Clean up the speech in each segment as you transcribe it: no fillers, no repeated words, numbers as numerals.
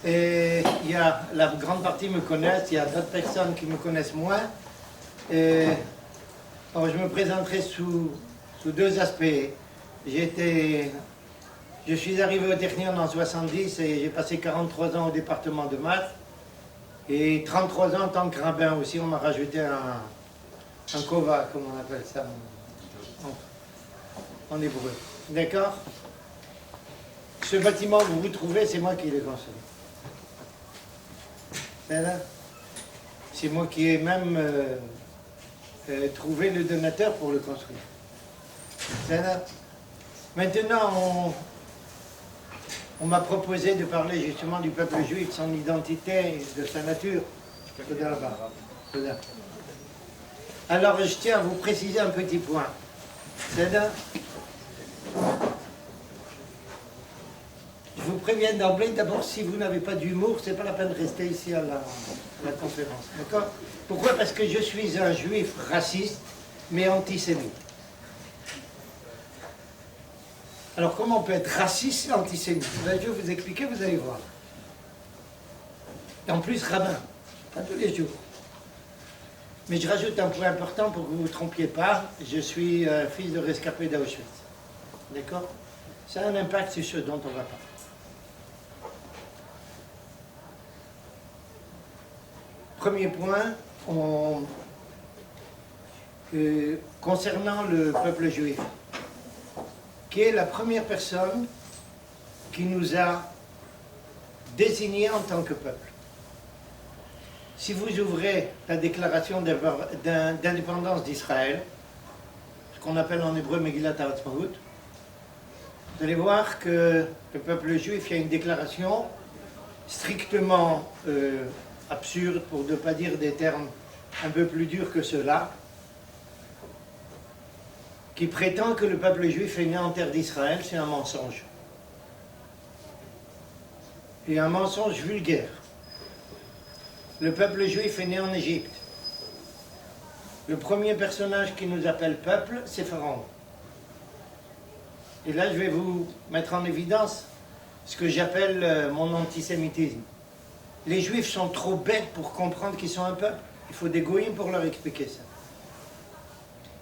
Et il y a, la grande partie me connaissent, il y a d'autres personnes qui me connaissent moins. Alors, je me présenterai sous deux aspects. Je suis arrivé au Technion en 70 et j'ai passé 43 ans au département de maths. Et 33 ans en tant que rabbin aussi, on m'a rajouté un kova, comme on appelle ça en hébreu. D'accord? Ce bâtiment que vous trouvez, c'est moi qui l'ai construit. C'est moi qui ai même trouvé le donateur pour le construire. Maintenant, on m'a proposé de parler justement du peuple juif, de son identité, de sa nature. Alors, je tiens à vous préciser un petit point. Je vous préviens d'emblée, d'abord, si vous n'avez pas d'humour, c'est pas la peine de rester ici à la conférence. D'accord? Pourquoi? Parce que je suis un juif raciste, mais antisémite. Alors, comment on peut être raciste et antisémite? Là, je vais vous expliquer, vous allez voir. Et en plus, rabbin, pas tous les jours. Mais je rajoute un point important pour que vous ne vous trompiez pas. Je suis fils de rescapé d'Auschwitz. D'accord? Ça a un impact sur ce dont on va parler. Premier point, concernant le peuple juif, qui est la première personne qui nous a désignés en tant que peuple. Si vous ouvrez la déclaration d'indépendance d'Israël, ce qu'on appelle en hébreu Megillat Ha'atzmaut, vous allez voir que le peuple juif, il y a une déclaration strictement absurde, pour ne pas dire des termes un peu plus durs que cela, qui prétend que le peuple juif est né en terre d'Israël. C'est un mensonge. Et un mensonge vulgaire. Le peuple juif est né en Égypte. Le premier personnage qui nous appelle peuple, c'est Pharaon. Et là, je vais vous mettre en évidence ce que j'appelle mon antisémitisme. Les Juifs sont trop bêtes pour comprendre qu'ils sont un peuple. Il faut des goïms pour leur expliquer ça.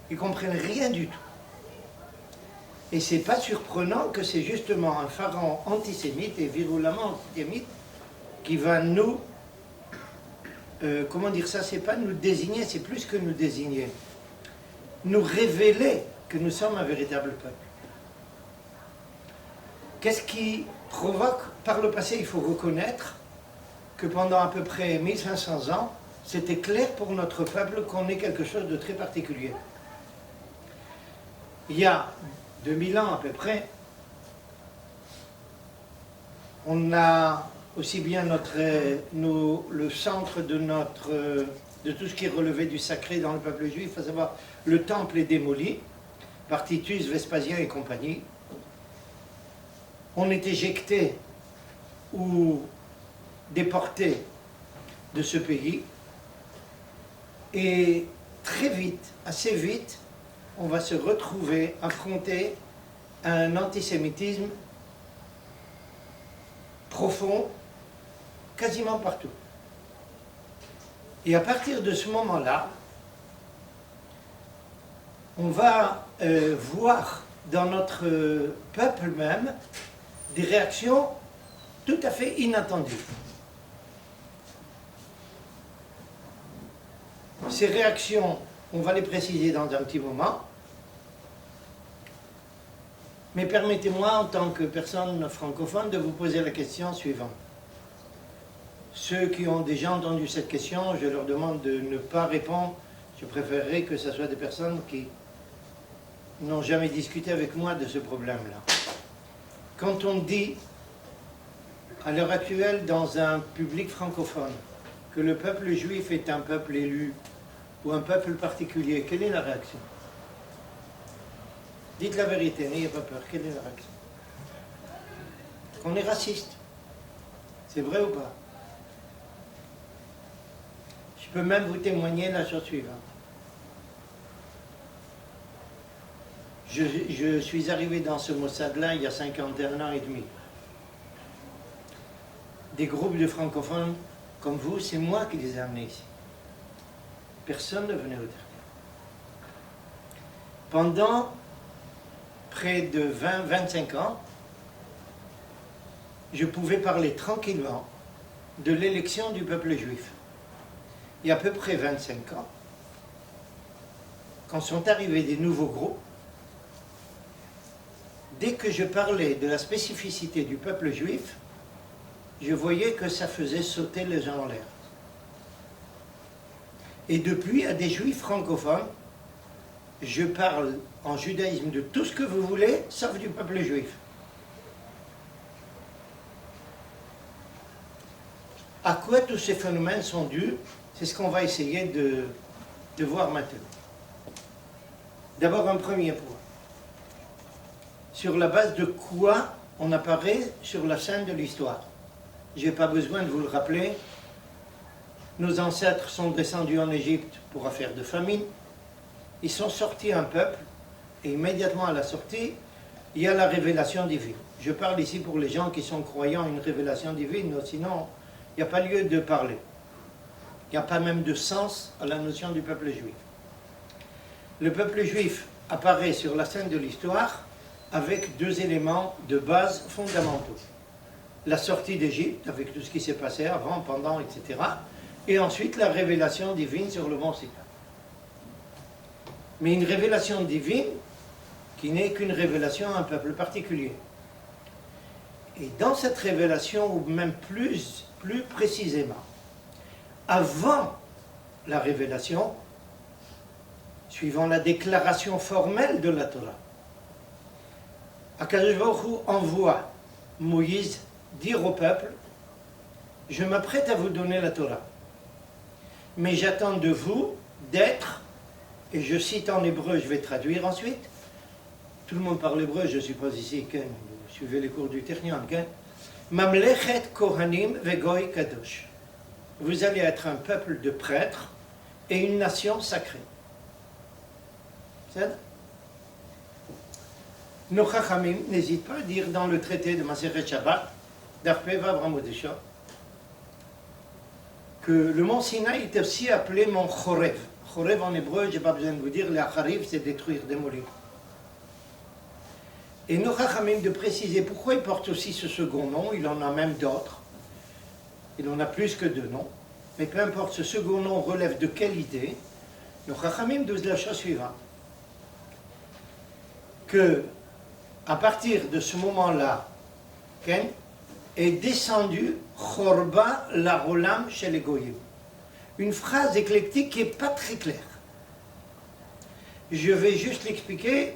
Ils ne comprennent rien du tout. Et c'est pas surprenant que c'est justement un pharaon antisémite et virulemment antisémite qui va nous... comment dire ça? C'est pas nous désigner, c'est plus que nous désigner. Nous révéler que nous sommes un véritable peuple. Qu'est-ce qui provoque? Par le passé, il faut reconnaître que pendant à peu près 1500 ans, c'était clair pour notre peuple qu'on est quelque chose de très particulier. Il y a 2000 ans à peu près, on a aussi bien le centre de tout ce qui est relevé du sacré dans le peuple juif, à savoir le temple est démoli par Titus, Vespasien et compagnie. On est éjecté ou déporté de ce pays et très vite, assez vite, on va se retrouver affronté à un antisémitisme profond, quasiment partout. Et à partir de ce moment-là, on va voir dans notre peuple même des réactions tout à fait inattendues. Ces réactions, on va les préciser dans un petit moment, mais permettez-moi, en tant que personne francophone, de vous poser la question suivante. Ceux qui ont déjà entendu cette question, je leur demande de ne pas répondre. Je préférerais que ce soit des personnes qui n'ont jamais discuté avec moi de ce problème-là. Quand on dit, à l'heure actuelle, dans un public francophone, que le peuple juif est un peuple élu, ou un peuple particulier, quelle est la réaction? Dites la vérité, n'ayez pas peur, quelle est la réaction? Qu'on est raciste. C'est vrai ou pas? Je peux même vous témoigner la chose suivante. Je suis arrivé dans ce Mossad-là il y a 51 ans et demi. des groupes de francophones comme vous, c'est moi qui les ai amenés ici. Personne ne venait au dernier. Pendant près de 20-25 ans, je pouvais parler tranquillement de l'élection du peuple juif. Il y a à peu près 25 ans, quand sont arrivés des nouveaux groupes, dès que je parlais de la spécificité du peuple juif, je voyais que ça faisait sauter les gens en l'air. Et depuis, à des juifs francophones, je parle en judaïsme de tout ce que vous voulez, sauf du peuple juif. À quoi tous ces phénomènes sont dus? C'est ce qu'on va essayer de voir maintenant. D'abord, un premier point. Sur la base de quoi on apparaît sur la scène de l'histoire. Je n'ai pas besoin de vous le rappeler. Nos ancêtres sont descendus en Égypte pour affaire de famine. Ils sont sortis un peuple, et immédiatement à la sortie, il y a la révélation divine. Je parle ici pour les gens qui sont croyants à une révélation divine, sinon il n'y a pas lieu de parler. Il n'y a pas même de sens à la notion du peuple juif. Le peuple juif apparaît sur la scène de l'histoire avec deux éléments de base fondamentaux. La sortie d'Égypte, avec tout ce qui s'est passé avant, pendant, etc. Et ensuite la révélation divine sur le mont Sinaï. Mais une révélation divine qui n'est qu'une révélation à un peuple particulier. Et dans cette révélation, ou même plus précisément, avant la révélation, suivant la déclaration formelle de la Torah, Akadosh Baruch Hu envoie Moïse dire au peuple: je m'apprête à vous donner la Torah, mais j'attends de vous d'être, et je cite en hébreu, je vais traduire ensuite, tout le monde parle hébreu, je suppose ici, vous suivez les cours du Technion, Mamlechet Kohanim vegoy Kadosh. Vous allez être un peuple de prêtres et une nation sacrée. C'est ça? Nos Chachamim n'hésitent pas à dire dans le traité de Masechet Shabbat, d'Arpe Vav Ramodesha, que le mont Sinaï est aussi appelé mont Chorev. Chorev en hébreu, je n'ai pas besoin de vous dire, les Achariv, c'est détruire, démolir. Et nos Chachamim de préciser pourquoi il porte aussi ce second nom, il en a même d'autres, il en a plus que deux noms, mais peu importe, ce second nom relève de quelle idée? Nos Chachamim disent la chose suivante, que à partir de ce moment-là, est descendu Chorba la Rolam chez les Goyim. Une phrase éclectique qui n'est pas très claire. Je vais juste l'expliquer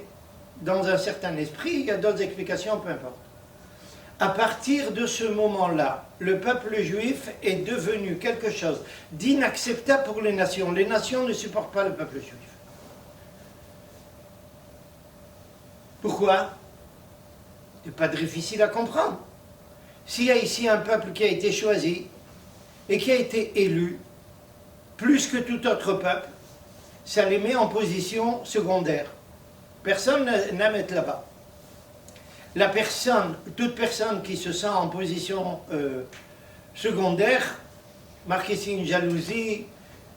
dans un certain esprit, il y a d'autres explications, peu importe. À partir de ce moment-là, le peuple juif est devenu quelque chose d'inacceptable pour les nations. Les nations ne supportent pas le peuple juif. Pourquoi? Ce n'est pas difficile à comprendre. S'il y a ici un peuple qui a été choisi et qui a été élu, plus que tout autre peuple, ça les met en position secondaire. Personne n'aime être là-bas. Toute personne qui se sent en position secondaire, marque ici une jalousie,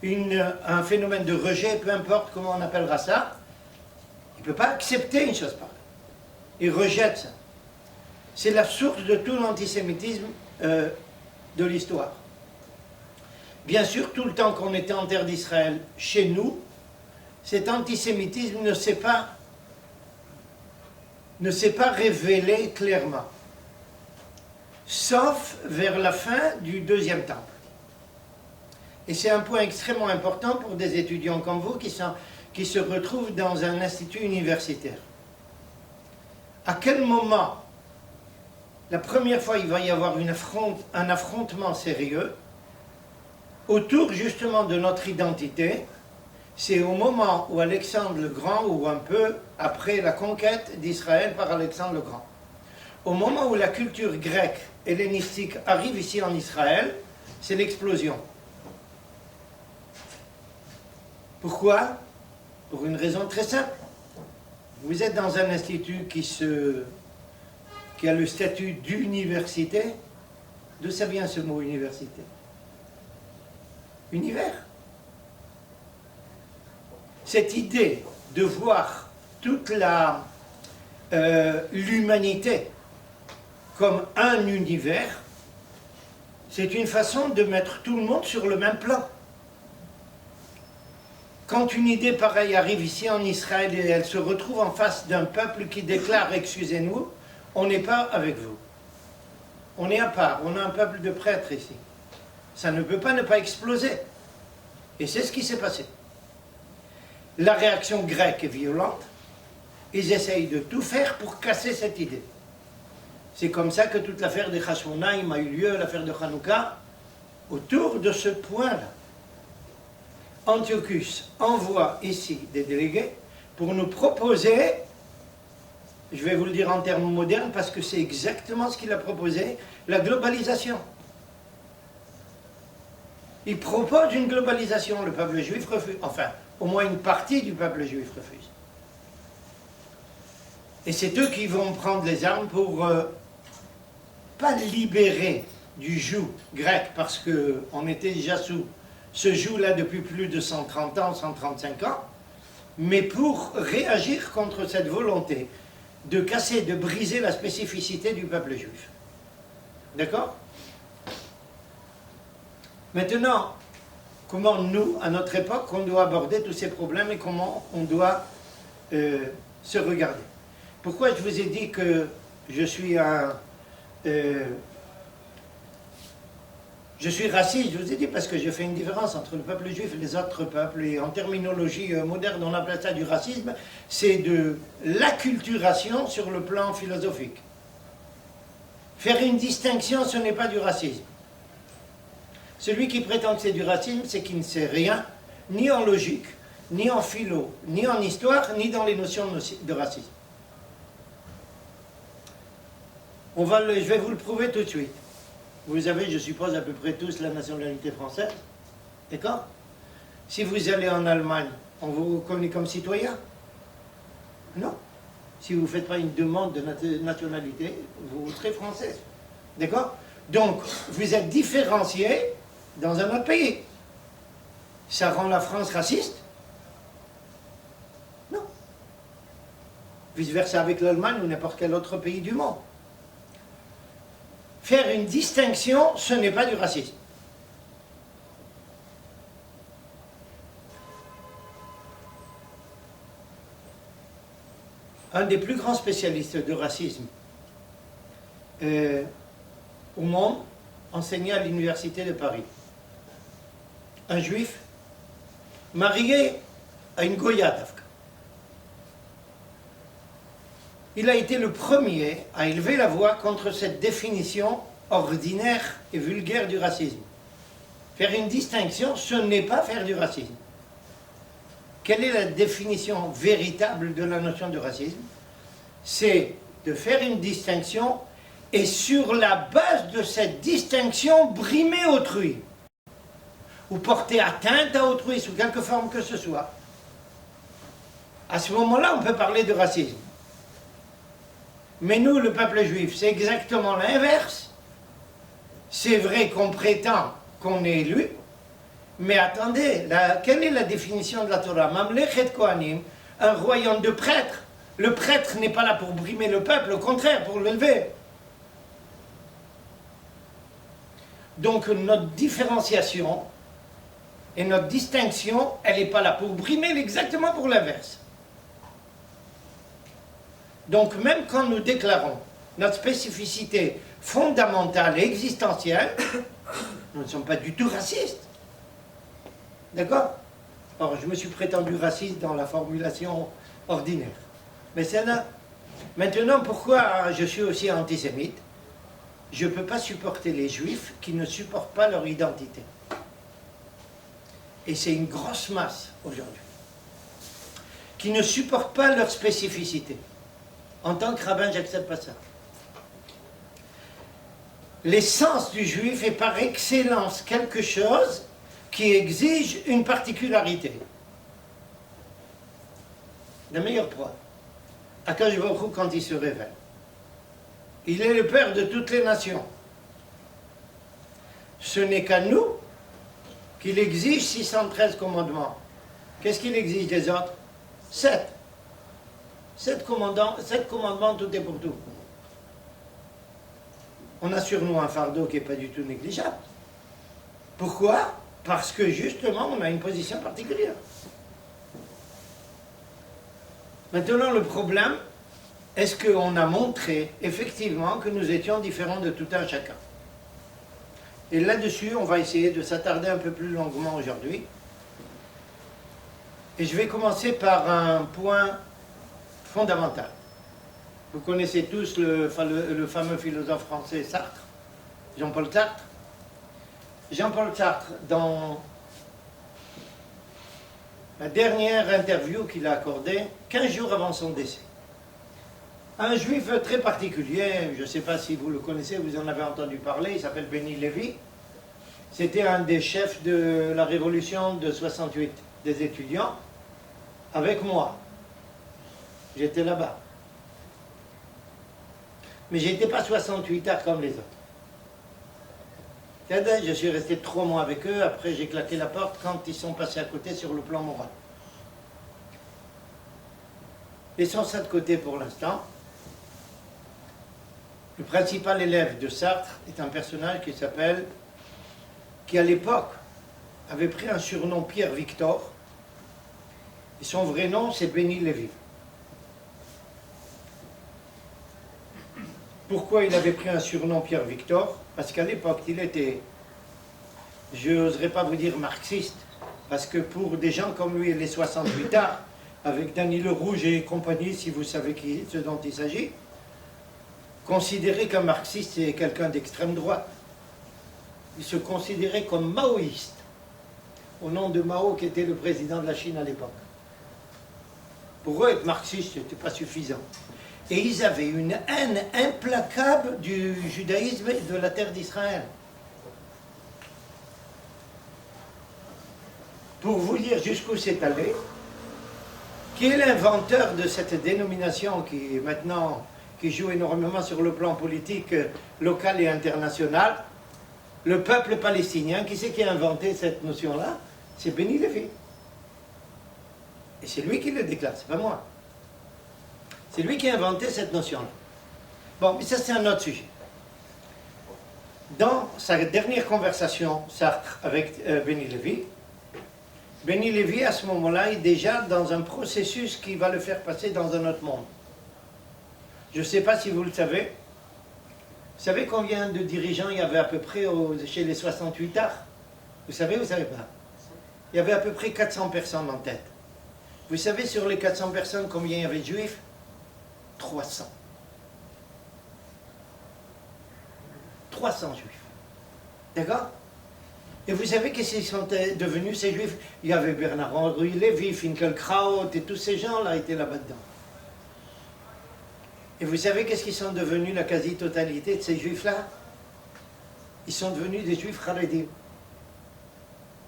un phénomène de rejet, peu importe comment on appellera ça, il ne peut pas accepter une chose pareille. Il rejette ça. C'est la source de tout l'antisémitisme de l'histoire. Bien sûr, tout le temps qu'on était en terre d'Israël, chez nous, cet antisémitisme ne s'est pas révélé clairement. Sauf vers la fin du deuxième temple. Et c'est un point extrêmement important pour des étudiants comme vous qui se retrouvent dans un institut universitaire. À quel moment, la première fois, il va y avoir un affrontement sérieux autour justement de notre identité, c'est au moment où Alexandre le Grand, ou un peu après la conquête d'Israël par Alexandre le Grand. Au moment où la culture grecque hellénistique arrive ici en Israël, c'est l'explosion. Pourquoi? Pour une raison très simple. Vous êtes dans un institut qui a le statut d'université, D'où ça vient ce mot université? Univers. Cette idée de voir toute l'humanité comme un univers, c'est une façon de mettre tout le monde sur le même plan. Quand une idée pareille arrive ici en Israël et elle se retrouve en face d'un peuple qui déclare « Excusez-nous, on n'est pas avec vous. On est à part, on a un peuple de prêtres ici. Ça ne peut pas ne pas exploser. » Et c'est ce qui s'est passé. La réaction grecque est violente. Ils essayent de tout faire pour casser cette idée. C'est comme ça que toute l'affaire des Hashmonaïm a eu lieu, l'affaire de Hanouka, autour de ce point-là. Antiochus envoie ici des délégués pour nous proposer, je vais vous le dire en termes modernes parce que c'est exactement ce qu'il a proposé, la globalisation. Il propose une globalisation, le peuple juif refuse, enfin, au moins une partie du peuple juif refuse. Et c'est eux qui vont prendre les armes pour pas libérer du joug grec, parce qu'on était déjà sous ce joug-là depuis plus de 130 ans, 135 ans, mais pour réagir contre cette volonté de casser, de briser la spécificité du peuple juif. D'accord? Maintenant, comment nous, à notre époque, on doit aborder tous ces problèmes et comment on doit se regarder. Pourquoi je vous ai dit que je suis raciste? Je vous ai dit parce que je fais une différence entre le peuple juif et les autres peuples. Et en terminologie moderne, on appelle ça du racisme. C'est de l'acculturation sur le plan philosophique. Faire une distinction, ce n'est pas du racisme. Celui qui prétend que c'est du racisme, c'est qu'il ne sait rien, ni en logique, ni en philo, ni en histoire, ni dans les notions de racisme. Je vais vous le prouver tout de suite. Vous avez, je suppose, à peu près tous la nationalité française. D'accord? Si vous allez en Allemagne, on vous reconnaît comme citoyen? Non. Si vous ne faites pas une demande de nationalité, vous serez français. D'accord? Donc, vous êtes différencié dans un autre pays. Ça rend la France raciste? Non. Vice-versa avec l'Allemagne ou n'importe quel autre pays du monde. Faire une distinction, ce n'est pas du racisme. Un des plus grands spécialistes de racisme au monde enseignait à l'université de Paris. Un juif marié à une goya d'Afka. Il a été le premier à élever la voix contre cette définition ordinaire et vulgaire du racisme. Faire une distinction, ce n'est pas faire du racisme. Quelle est la définition véritable de la notion de racisme? C'est de faire une distinction et sur la base de cette distinction, brimer autrui. Ou porter atteinte à autrui sous quelque forme que ce soit. À ce moment-là, on peut parler de racisme. Mais nous, le peuple juif, c'est exactement l'inverse. C'est vrai qu'on prétend qu'on est élu, mais attendez, quelle est la définition de la Torah? Mamlechet Kohanim, un royaume de prêtres. Le prêtre n'est pas là pour brimer le peuple, au contraire, pour l'élever. Donc notre différenciation et notre distinction, elle n'est pas là pour brimer, elle est exactement pour l'inverse. Donc même quand nous déclarons notre spécificité fondamentale et existentielle, nous ne sommes pas du tout racistes. D'accord? Or, je me suis prétendu raciste dans la formulation ordinaire. Mais c'est là. Maintenant, pourquoi je suis aussi antisémite? Je ne peux pas supporter les juifs qui ne supportent pas leur identité. Et c'est une grosse masse aujourd'hui. Qui ne supportent pas leur spécificité. En tant que rabbin, j'accepte pas ça. L'essence du juif est par excellence quelque chose qui exige une particularité. La meilleure preuve, Akadosh Baruch Hu, quand il se révèle, il est le père de toutes les nations. ce n'est qu'à nous qu'il exige 613 commandements. Qu'est-ce qu'il exige des autres? 7. 7 commandements, tout est pour tout. On a sur nous un fardeau qui n'est pas du tout négligeable. Pourquoi? Parce que justement, on a une position particulière. Maintenant, le problème, est-ce qu'on a montré effectivement que nous étions différents de tout un chacun? Et là-dessus, on va essayer de s'attarder un peu plus longuement aujourd'hui. Et je vais commencer par un point fondamental. Vous connaissez tous le fameux philosophe français Sartre, Jean-Paul Sartre. Jean-Paul Sartre, dans la dernière interview qu'il a accordée, 15 jours avant son décès, un juif très particulier, je ne sais pas si vous le connaissez, vous en avez entendu parler, il s'appelle Benny Lévy. C'était un des chefs de la révolution de 68, des étudiants, avec moi. J'étais là-bas. Mais je n'étais pas 68 heures comme les autres. Je suis resté 3 mois avec eux, après j'ai claqué la porte quand ils sont passés à côté sur le plan moral. Laissons ça de côté pour l'instant. Le principal élève de Sartre est un personnage qui à l'époque avait pris un surnom Pierre Victor, et son vrai nom c'est Benny Lévy. Pourquoi il avait pris un surnom Pierre Victor? Parce qu'à l'époque il était, je n'oserais pas vous dire marxiste, parce que pour des gens comme lui, les 68 arts, avec Danilo Rouge et compagnie, si vous savez ce dont il s'agit, considérer qu'un marxiste c'est quelqu'un d'extrême droite. Il se considérait comme maoïste, au nom de Mao qui était le président de la Chine à l'époque. Pour eux, être marxiste, ce n'était pas suffisant. Et ils avaient une haine implacable du judaïsme et de la terre d'Israël. Pour vous dire jusqu'où c'est allé, qui est l'inventeur de cette dénomination qui est maintenant, qui joue énormément sur le plan politique local et international, le peuple palestinien, qui c'est qui a inventé cette notion-là? C'est Benny Lévy. Et c'est lui qui le déclare, c'est pas moi. C'est lui qui a inventé cette notion-là. Bon, mais ça c'est un autre sujet. Dans sa dernière conversation, Sartre, avec Benny Lévy, Benny Lévy, à ce moment-là, est déjà dans un processus qui va le faire passer dans un autre monde. Je ne sais pas si vous le savez. Vous savez combien de dirigeants il y avait à peu près chez les 68 arts? Vous savez ou vous ne savez pas? Il y avait à peu près 400 personnes en tête. Vous savez sur les 400 personnes combien il y avait de juifs? 300. 300 juifs. D'accord? Et vous savez qu'est-ce qu'ils sont devenus ces juifs? Il y avait Bernard-Henri Lévy, Finkielkraut et tous ces gens-là étaient là-bas dedans. Et vous savez qu'est-ce qu'ils sont devenus la quasi-totalité de ces juifs-là? Ils sont devenus des juifs charedim,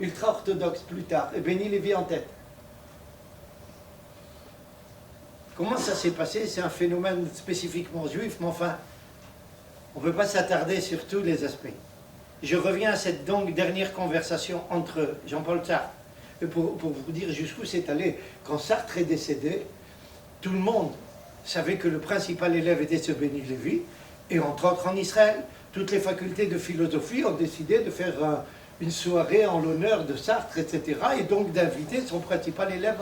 ultra-orthodoxes plus tard, et Benny Lévy en tête. Comment ça s'est passé? C'est un phénomène spécifiquement juif, mais enfin, on ne peut pas s'attarder sur tous les aspects. Je reviens à cette donc dernière conversation entre Jean-Paul Sartre, pour vous dire jusqu'où c'est allé. Quand Sartre est décédé, tout le monde savait que le principal élève était ce Benny Lévy, et entre autres en Israël, toutes les facultés de philosophie ont décidé de faire une soirée en l'honneur de Sartre, etc., et donc d'inviter son principal élève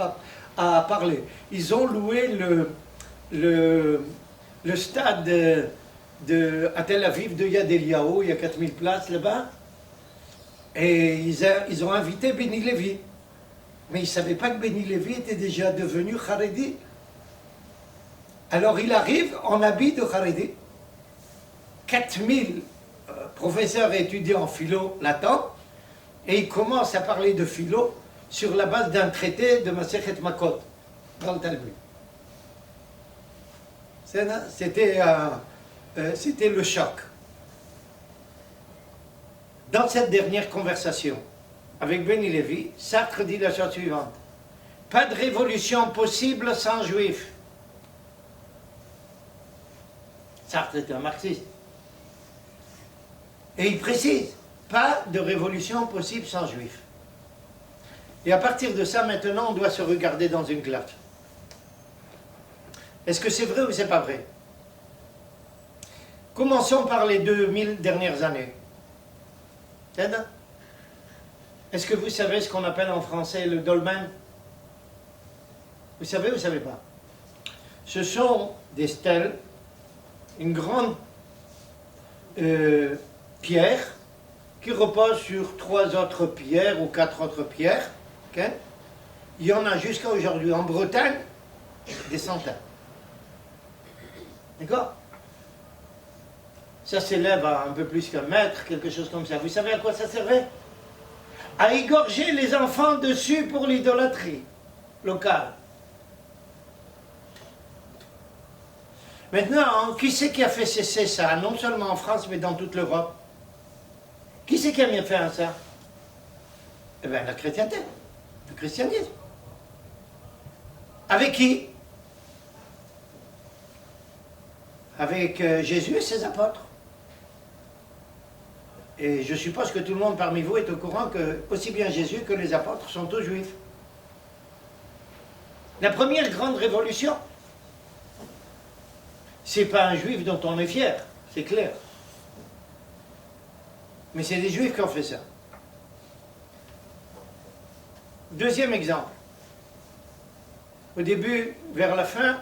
à parler. Ils ont loué le stade à Tel Aviv de Yad Eliyahu, il y a 4000 places là-bas, et ils ont invité Benny Lévy. Mais ils ne savaient pas que Benny Lévy était déjà devenu Haredi. Alors il arrive en habit de Haredi. 4000 professeurs et étudiants en philo l'attendent, et il commence à parler de philo sur la base d'un traité de Masechet Makot, dans le Talmud. C'était le choc. Dans cette dernière conversation avec Benny Lévy, Sartre dit la chose suivante: pas de révolution possible sans juifs. Sartre était un marxiste. Et il précise, pas de révolution possible sans juifs. Et à partir de ça, maintenant, on doit se regarder dans une glace. Est-ce que c'est vrai ou c'est pas vrai? Commençons par les 2000 dernières années. Est-ce que vous savez ce qu'on appelle en français le dolmen? Vous savez ou vous ne savez pas? Ce sont des stèles, une grande pierre qui repose sur 3 autres pierres ou 4 autres pierres. Okay? Il y en a jusqu'à aujourd'hui en Bretagne des centaines. D'accord? Ça s'élève à un peu plus qu'un mètre, quelque chose comme ça. Vous savez à quoi ça servait? À égorger les enfants dessus pour l'idolâtrie locale. Maintenant, qui c'est qui a fait cesser ça? Non seulement en France, mais dans toute l'Europe. Qui c'est qui a mis fin à ça? Eh bien, la chrétienté, le christianisme. Avec qui? Avec Jésus et ses apôtres. Et je suppose que tout le monde parmi vous est au courant que aussi bien Jésus que les apôtres sont tous juifs. La première grande révolution, c'est pas un juif dont on est fier, c'est clair. Mais c'est des juifs qui ont fait ça. Deuxième exemple. Au début, vers la fin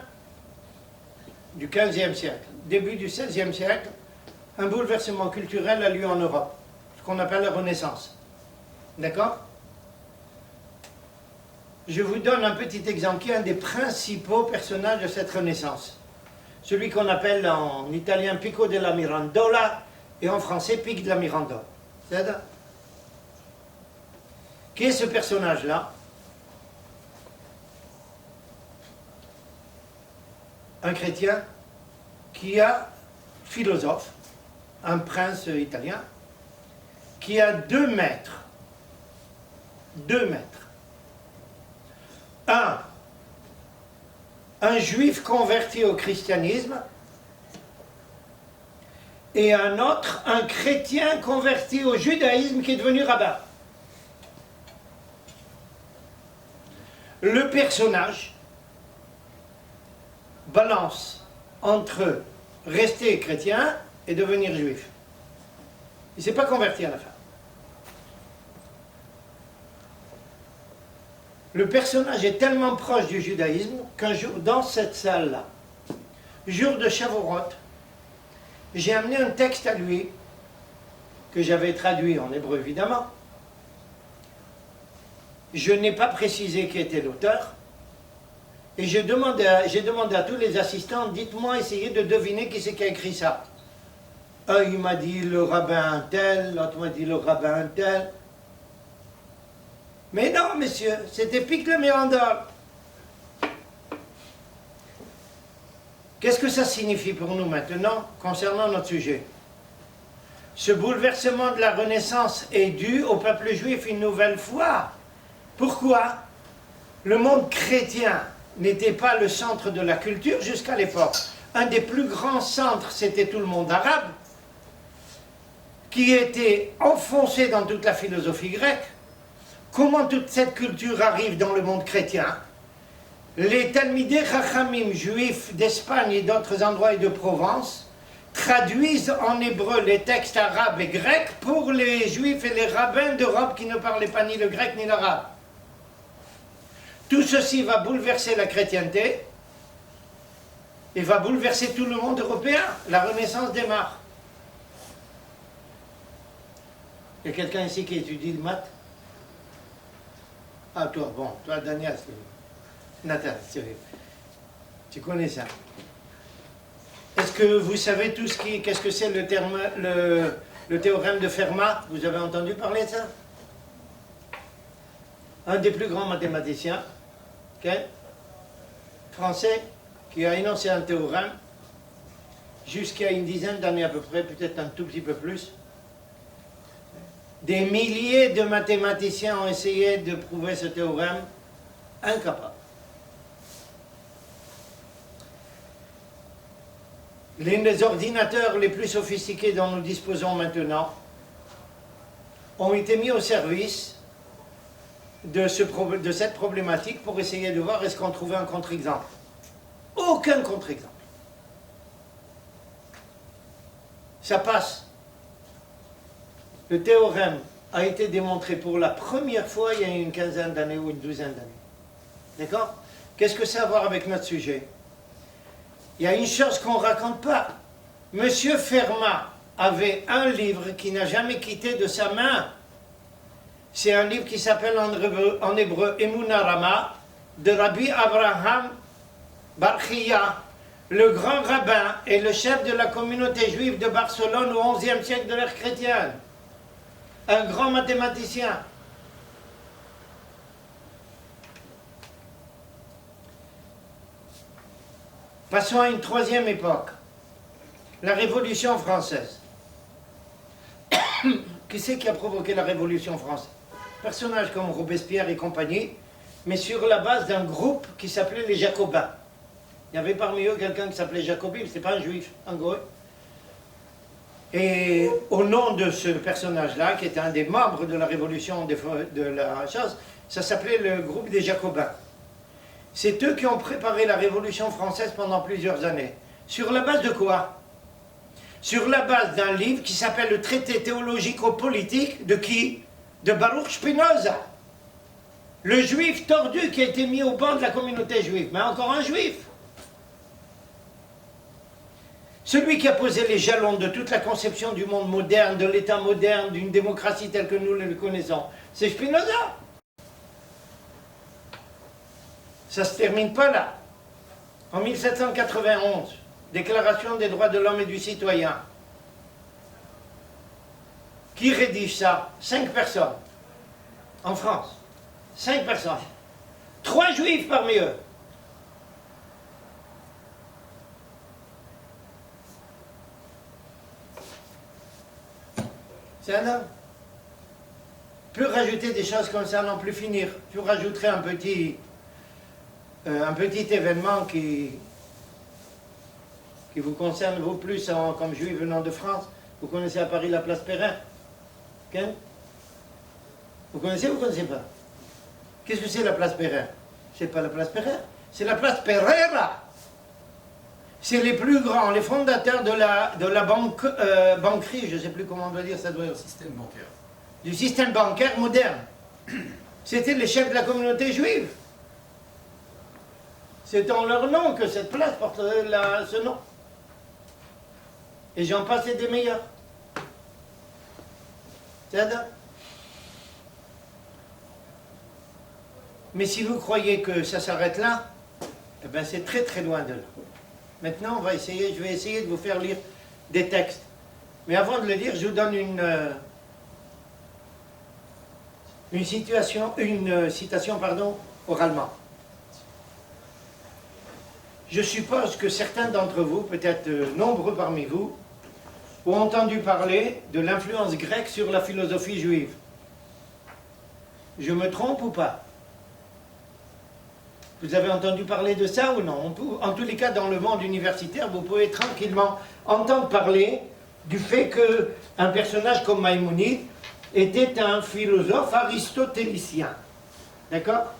du XVe siècle, début du XVIe siècle, un bouleversement culturel a lieu en Europe, ce qu'on appelle la Renaissance. D'accord? Je vous donne un petit exemple qui est un des principaux personnages de cette Renaissance. Celui qu'on appelle en italien Pico della Mirandola et en français Pic de la Mirandola. C'est-à-dire, qui est ce personnage-là? Un chrétien qui a, philosophe, un prince italien, qui a 2 maîtres. 2 maîtres. Un juif converti au christianisme, et un autre, un chrétien converti au judaïsme qui est devenu rabbin. Le personnage balance entre rester chrétien et devenir juif. Il ne s'est pas converti à la fin. Le personnage est tellement proche du judaïsme qu'un jour, dans cette salle-là, jour de Shavuot, j'ai amené un texte à lui, que j'avais traduit en hébreu évidemment. Je n'ai pas précisé qui était l'auteur, et j'ai demandé à tous les assistants, dites-moi, essayez de deviner qui c'est qui a écrit ça. Un, il m'a dit le rabbin tel, l'autre m'a dit le rabbin tel. Mais non, messieurs, c'était Pic de Mirandola. Qu'est-ce que ça signifie pour nous maintenant, concernant notre sujet? Ce bouleversement de la Renaissance est dû au peuple juif une nouvelle fois. Pourquoi? Le monde chrétien n'était pas le centre de la culture jusqu'à l'époque. Un des plus grands centres, c'était tout le monde arabe, qui était enfoncé dans toute la philosophie grecque. Comment toute cette culture arrive dans le monde chrétien? Les Talmidei Chachamim juifs d'Espagne et d'autres endroits et de Provence traduisent en hébreu les textes arabes et grecs pour les juifs et les rabbins d'Europe qui ne parlaient pas ni le grec ni l'arabe. Tout ceci va bouleverser la chrétienté et va bouleverser tout le monde européen. La Renaissance démarre. Il y a quelqu'un ici qui étudie le maths? Ah, toi, bon, toi, Daniel, Nathan, tu connais ça. Est-ce que vous savez tout ce qui... Qu'est-ce que c'est le théorème de Fermat? Vous avez entendu parler de ça? Un des plus grands mathématiciens, okay, français, qui a énoncé un théorème jusqu'à une dizaine d'années à peu près, peut-être un tout petit peu plus. Des milliers de mathématiciens ont essayé de prouver ce théorème, incapables. L'un des ordinateurs les plus sophistiqués dont nous disposons maintenant ont été mis au service de cette problématique pour essayer de voir est-ce qu'on trouvait un contre-exemple. Aucun contre-exemple. Ça passe. Le théorème a été démontré pour la première fois il y a une quinzaine d'années ou une douzaine d'années. D'accord? Qu'est-ce que ça a à voir avec notre sujet? Il y a une chose qu'on ne raconte pas. Monsieur Fermat avait un livre qui n'a jamais quitté de sa main. C'est un livre qui s'appelle en hébreu Emunah Rama, de Rabbi Abraham Bar Chia, le grand rabbin et le chef de la communauté juive de Barcelone au XIe siècle de l'ère chrétienne. Un grand mathématicien. Passons à une troisième époque, la Révolution française. Qui c'est qui a provoqué la Révolution française? Personnages comme Robespierre et compagnie, mais sur la base d'un groupe qui s'appelait les Jacobins. Il y avait parmi eux quelqu'un qui s'appelait Jacobi, c'est pas un juif, un goy. Et au nom de ce personnage-là, qui était un des membres de la Révolution de la chose, ça s'appelait le groupe des Jacobins. C'est eux qui ont préparé la Révolution française pendant plusieurs années. Sur la base de quoi? Sur la base d'un livre qui s'appelle le Traité théologico-politique de qui? De Baruch Spinoza. Le juif tordu qui a été mis au banc de la communauté juive. Mais encore un juif. Celui qui a posé les jalons de toute la conception du monde moderne, de l'État moderne, d'une démocratie telle que nous le connaissons, c'est Spinoza. Ça ne se termine pas là. En 1791, Déclaration des droits de l'homme et du citoyen. Qui rédige ça? 5 personnes. En France. 5 personnes. 3 juifs parmi eux. C'est un homme. Plus rajouter des choses comme ça, non plus finir. Je vous rajouterai un petit événement qui vous concerne, vous plus, comme juif venant de France. Vous connaissez à Paris la place Perrin? Okay? Vous connaissez ou vous ne connaissez pas? Qu'est-ce que c'est la place Perrin? C'est pas la place Perrin, c'est la place Pereira. C'est les plus grands, les fondateurs de la banquerie, je ne sais plus comment on doit dire, ça doit être... Système bancaire. Du système bancaire moderne. C'était les chefs de la communauté juive. C'est en leur nom que cette place porte ce nom. Et j'en passe et des meilleurs. C'est ça. Mais si vous croyez que ça s'arrête là, eh ben c'est très très loin de là. Maintenant, je vais essayer de vous faire lire des textes. Mais avant de le lire, je vous donne une citation oralement. Je suppose que certains d'entre vous, peut-être nombreux parmi vous, ont entendu parler de l'influence grecque sur la philosophie juive. Je me trompe ou pas? Vous avez entendu parler de ça ou non? En tous les cas, dans le monde universitaire, vous pouvez tranquillement entendre parler du fait qu'un personnage comme Maïmonide était un philosophe aristotélicien. D'accord?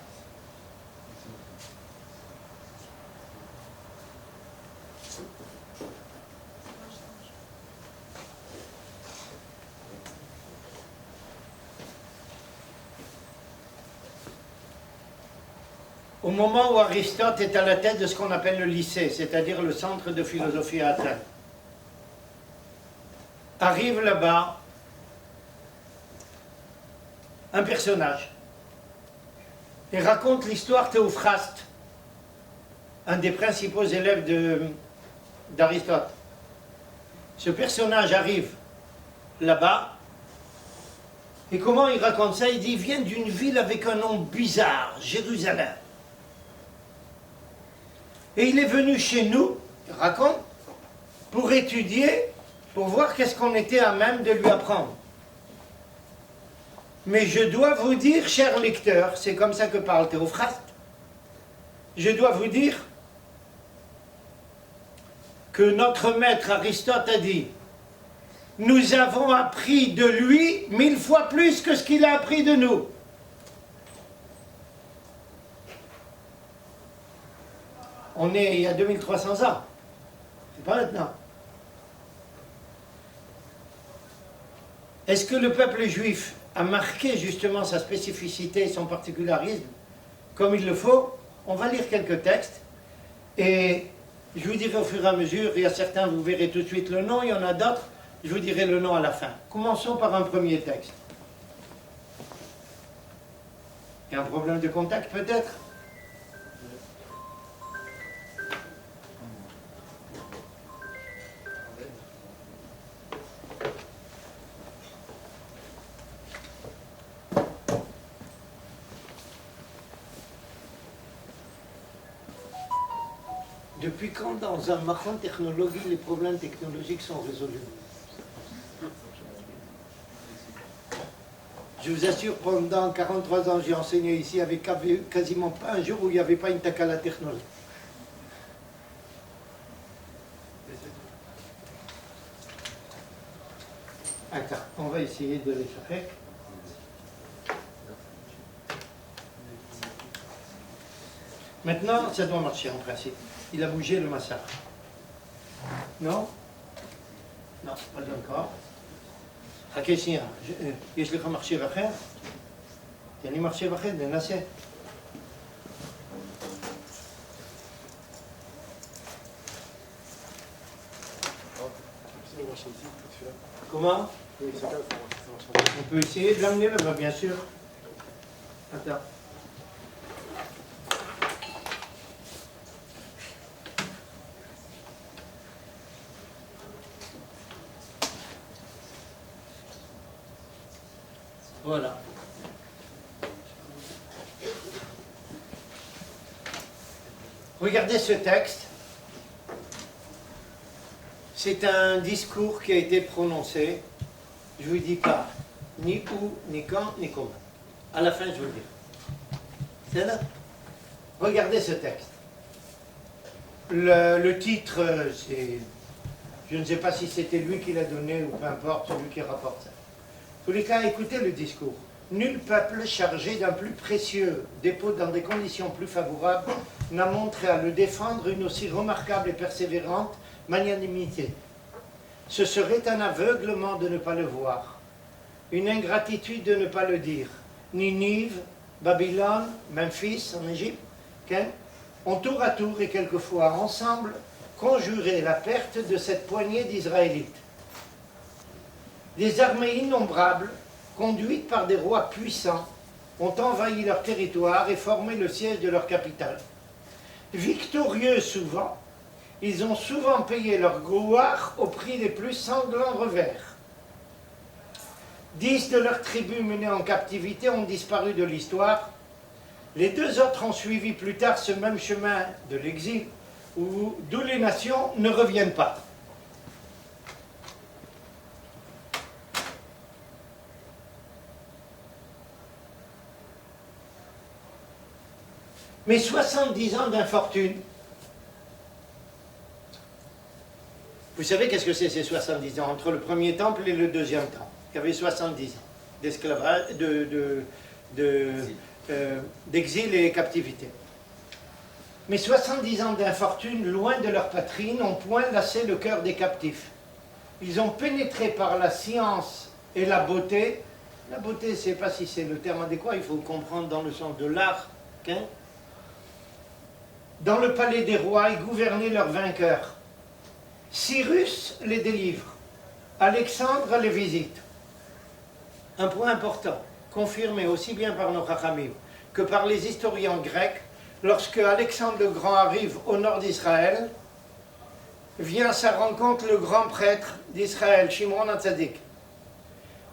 Au moment où Aristote est à la tête de ce qu'on appelle le lycée, c'est-à-dire le centre de philosophie à Athènes, arrive là-bas un personnage et raconte l'histoire Théophraste, un des principaux élèves d'Aristote. Ce personnage arrive là-bas, et comment il raconte ça? Il dit, il vient d'une ville avec un nom bizarre, Jérusalem. Et il est venu chez nous, il raconte, pour étudier, pour voir qu'est-ce qu'on était à même de lui apprendre. Mais je dois vous dire, chers lecteurs, c'est comme ça que parle Théophraste, je dois vous dire que notre maître Aristote a dit nous avons appris de lui 1000 fois plus que ce qu'il a appris de nous. On est il y a 2300 ans. C'est pas maintenant. Est-ce que le peuple juif a marqué justement sa spécificité et son particularisme comme il le faut? On va lire quelques textes et je vous dirai au fur et à mesure. Il y a certains, vous verrez tout de suite le nom, il y en a d'autres, je vous dirai le nom à la fin. Commençons par un premier texte. Il y a un problème de contact peut-être? Depuis quand dans un marchand de technologie, les problèmes technologiques sont résolus? Je vous assure, pendant 43 ans, j'ai enseigné ici avec quasiment pas un jour où il n'y avait pas une takala technologique. Attends, on va essayer de les faire. Maintenant, ça doit marcher en principe. Il a bougé le massacre. Non? Non, pas encore. חכה שנייה, יש לך מכשיר אחר? תן לי מכשיר אחר, ננסה. Comment? On peut essayer de l'amener là-bas, bien sûr. Attends. Voilà. Regardez ce texte. C'est un discours qui a été prononcé, je ne vous dis pas ni où, ni quand, ni comment. À la fin, je vous le dis. C'est là. Regardez ce texte. Le titre, c'est... Je ne sais pas si c'était lui qui l'a donné ou peu importe, celui qui rapporte ça. En tous les cas, écoutez le discours. Nul peuple chargé d'un plus précieux dépôt dans des conditions plus favorables n'a montré à le défendre une aussi remarquable et persévérante magnanimité. Ce serait un aveuglement de ne pas le voir, une ingratitude de ne pas le dire. Ninive, Babylone, Memphis en Égypte, ont tour à tour et quelquefois ensemble conjuré la perte de cette poignée d'Israélites. Des armées innombrables, conduites par des rois puissants, ont envahi leur territoire et formé le siège de leur capitale. Victorieux souvent, ils ont souvent payé leur gloire au prix des plus sanglants revers. 10 de leurs tribus menées en captivité ont disparu de l'histoire. Les 2 autres ont suivi plus tard ce même chemin de l'exil, d'où les nations ne reviennent pas. Mais 70 ans d'infortune, vous savez qu'est-ce que c'est ces 70 ans entre le premier temple et le deuxième temple? Il y avait 70 ans d'esclavage, d'exil et captivité. Mais 70 ans d'infortune, loin de leur patrie, n'ont point lassé le cœur des captifs. Ils ont pénétré par la science et la beauté. La beauté, je ne sais pas si c'est le terme adéquat, il faut le comprendre dans le sens de l'art. Dans le palais des rois et gouverner leurs vainqueurs. Cyrus les délivre. Alexandre les visite. Un point important, confirmé aussi bien par nos Chachamim que par les historiens grecs, lorsque Alexandre le Grand arrive au nord d'Israël, vient à sa rencontre le grand prêtre d'Israël, Shimon HaTzadik.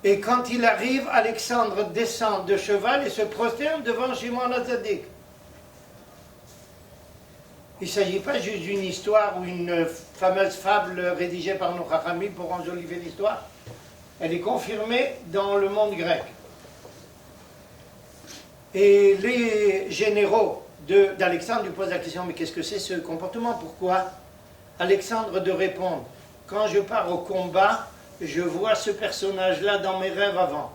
Et quand il arrive, Alexandre descend de cheval et se prosterne devant Shimon HaTzadik. Il ne s'agit pas juste d'une histoire ou une fameuse fable rédigée par nos Chachamim pour enjoliver l'histoire. Elle est confirmée dans le monde grec. Et les généraux d'Alexandre lui posent la question, mais qu'est-ce que c'est ce comportement? Pourquoi Alexandre de répondre, quand je pars au combat, je vois ce personnage-là dans mes rêves avant.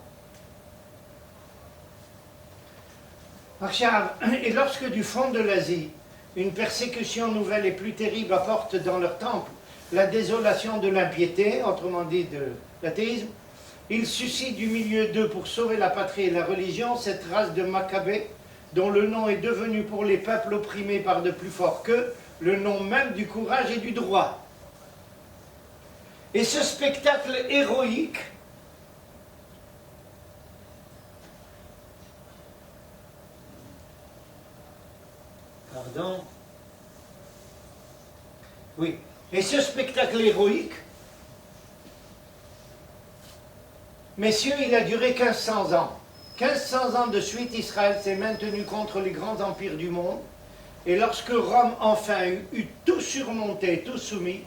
Et lorsque du fond de l'Asie, une persécution nouvelle et plus terrible apporte dans leur temple la désolation de l'impiété, autrement dit de l'athéisme, ils suscitent du milieu d'eux pour sauver la patrie et la religion cette race de Maccabées dont le nom est devenu pour les peuples opprimés par de plus forts qu'eux le nom même du courage et du droit. Et ce spectacle héroïque Oui. Et ce spectacle héroïque, messieurs, il a duré 1500 ans. 1500 ans de suite, Israël s'est maintenu contre les grands empires du monde. Et lorsque Rome enfin eut tout surmonté, tout soumis,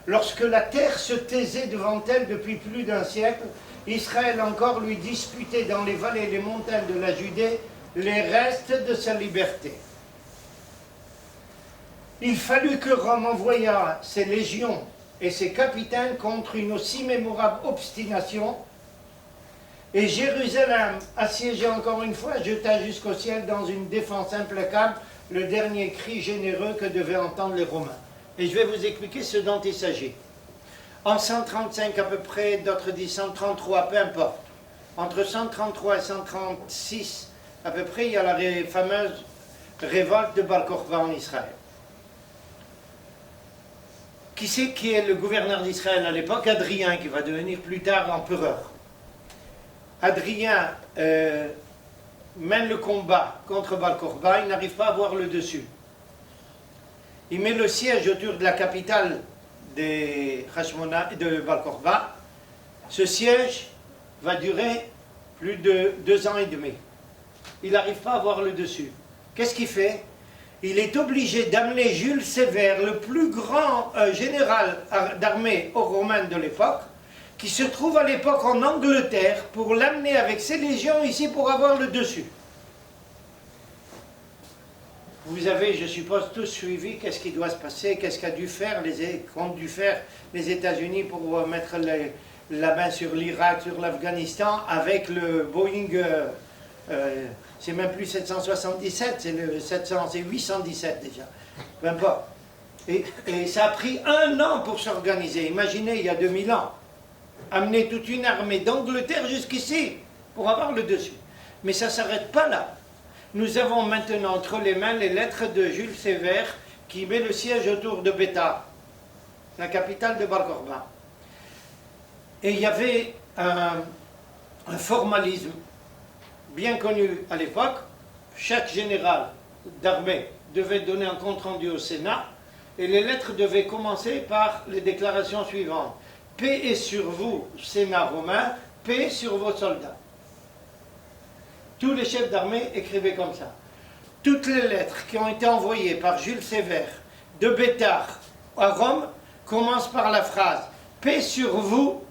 lorsque la terre se taisait devant elle depuis plus d'un siècle, Israël encore lui disputait dans les vallées et les montagnes de la Judée les restes de sa liberté. Il fallut que Rome envoyât ses légions et ses capitaines contre une aussi mémorable obstination, et Jérusalem, assiégée encore une fois, jeta jusqu'au ciel dans une défense implacable le dernier cri généreux que devaient entendre les Romains. Et je vais vous expliquer ce dont il s'agit. En 135 à peu près, d'autres disent 133, peu importe. Entre 133 et 136 à peu près, il y a la fameuse révolte de Bar-Kokhba en Israël. Qui c'est qui est le gouverneur d'Israël à l'époque? Hadrien, qui va devenir plus tard empereur. Hadrien mène le combat contre Bar-Kokhba, il n'arrive pas à avoir le dessus. Il met le siège autour de la capitale de Bar-Kokhba. Ce siège va durer plus de 2 ans et demi. Il n'arrive pas à avoir le dessus. Qu'est-ce qu'il fait? Il est obligé d'amener Jules César, le plus grand général d'armée aux Romains de l'époque, qui se trouve à l'époque en Angleterre, pour l'amener avec ses légions ici pour avoir le dessus. Vous avez, je suppose, tous suivi qu'est-ce qui doit se passer, qu'est-ce qu'ont dû faire les États-Unis pour mettre la main sur l'Irak, sur l'Afghanistan, avec le Boeing, c'est même plus 777, c'est 817 déjà, peu importe. Et ça a pris 1 an pour s'organiser, imaginez, il y a 2000 ans. Amener toute une armée d'Angleterre jusqu'ici pour avoir le dessus. Mais ça ne s'arrête pas là. Nous avons maintenant entre les mains les lettres de Jules César qui met le siège autour de Bétar, la capitale de Bar-Kokhba. Et il y avait un formalisme bien connu à l'époque. Chaque général d'armée devait donner un compte-rendu au Sénat et les lettres devaient commencer par les déclarations suivantes. Paix est sur vous, Sénat romain, paix sur vos soldats. Tous les chefs d'armée écrivaient comme ça. Toutes les lettres qui ont été envoyées par Jules César de Bétar à Rome commencent par la phrase « Paix sur vous,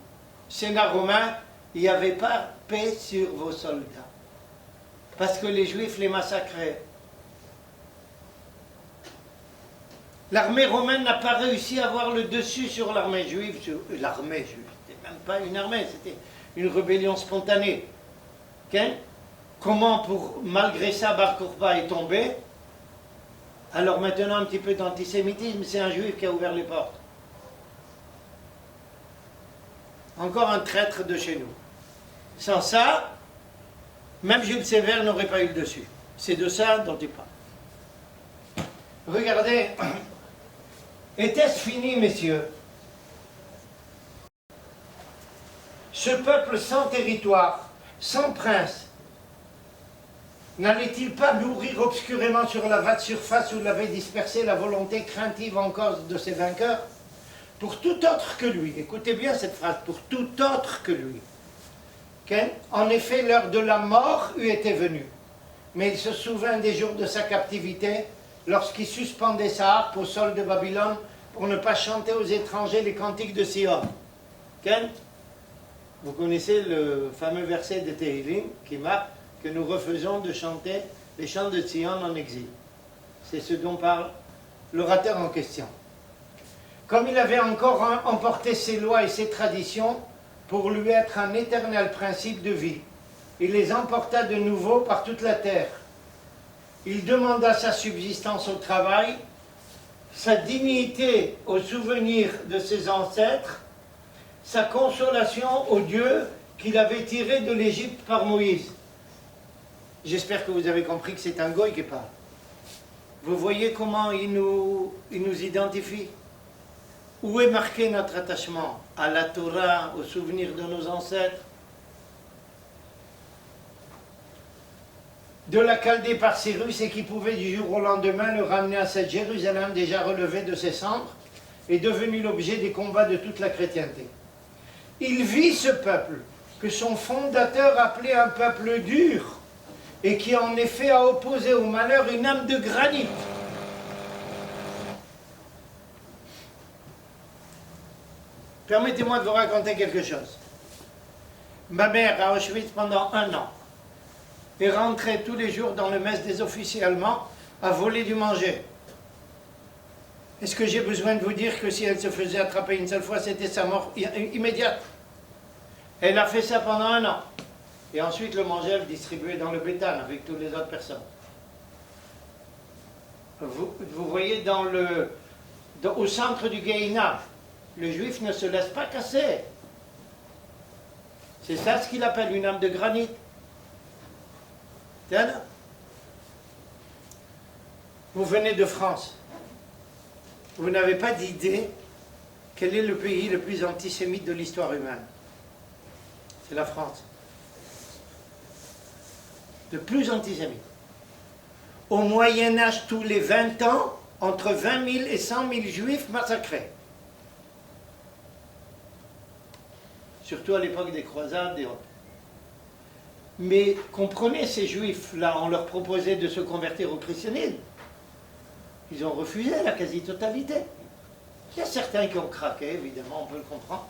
Sénat romain », il n'y avait pas « paix sur vos soldats ». Parce que les Juifs les massacraient. L'armée romaine n'a pas réussi à avoir le dessus sur l'armée juive. L'armée juive, c'était même pas une armée, c'était une rébellion spontanée. Okay? Comment, malgré ça, Bar-Kokhba est tombé? Alors maintenant, un petit peu d'antisémitisme, c'est un juif qui a ouvert les portes. Encore un traître de chez nous. Sans ça, même Jules César n'aurait pas eu le dessus. C'est de ça dont il parle. Regardez, était-ce fini, messieurs? Ce peuple sans territoire, sans prince, n'allait-il pas mourir obscurément sur la vaste surface où l'avait dispersé la volonté craintive en cause de ses vainqueurs? Pour tout autre que lui, écoutez bien cette phrase, pour tout autre que lui. En effet, l'heure de la mort eût été venue, mais il se souvint des jours de sa captivité, lorsqu'il suspendait sa harpe au sol de Babylone pour ne pas chanter aux étrangers les cantiques de Sion. Vous connaissez le fameux verset de Tehillim qui marque que nous refaisons de chanter les chants de Sion en exil. C'est ce dont parle l'orateur en question. Comme il avait encore emporté ses lois et ses traditions, pour lui être un éternel principe de vie. Il les emporta de nouveau par toute la terre. Il demanda sa subsistance au travail, sa dignité au souvenir de ses ancêtres, sa consolation au Dieu qu'il avait tiré de l'Égypte par Moïse. J'espère que vous avez compris que c'est un goy qui parle. Vous voyez comment il nous identifie? Où est marqué notre attachement? À la Torah, au souvenir de nos ancêtres? De la Chaldée par Cyrus, et qui pouvait du jour au lendemain le ramener à cette Jérusalem déjà relevée de ses cendres et devenue l'objet des combats de toute la chrétienté. Il vit ce peuple que son fondateur appelait un peuple dur et qui en effet a opposé au malheur une âme de granit. Permettez-moi de vous raconter quelque chose. Ma mère à Auschwitz pendant 1 an est rentrée tous les jours dans le mess des officiers allemands à voler du manger. Est-ce que j'ai besoin de vous dire que si elle se faisait attraper une seule fois, c'était sa mort immédiate? Elle a fait ça pendant 1 an. Et ensuite, le manger, elle distribuait dans le bétan avec toutes les autres personnes. Vous voyez, au centre du Guéhinab, le juif ne se laisse pas casser. C'est ça ce qu'il appelle une âme de granit. Vous venez de France. Vous n'avez pas d'idée quel est le pays le plus antisémite de l'histoire humaine. C'est la France. Le plus antisémite. Au Moyen-Âge, tous les 20 ans, entre 20 000 et 100 000 juifs massacrés. Surtout à l'époque des croisades et autres. Mais comprenez, ces juifs-là, on leur proposait de se convertir au christianisme. Ils ont refusé la quasi-totalité. Il y a certains qui ont craqué, évidemment, on peut le comprendre.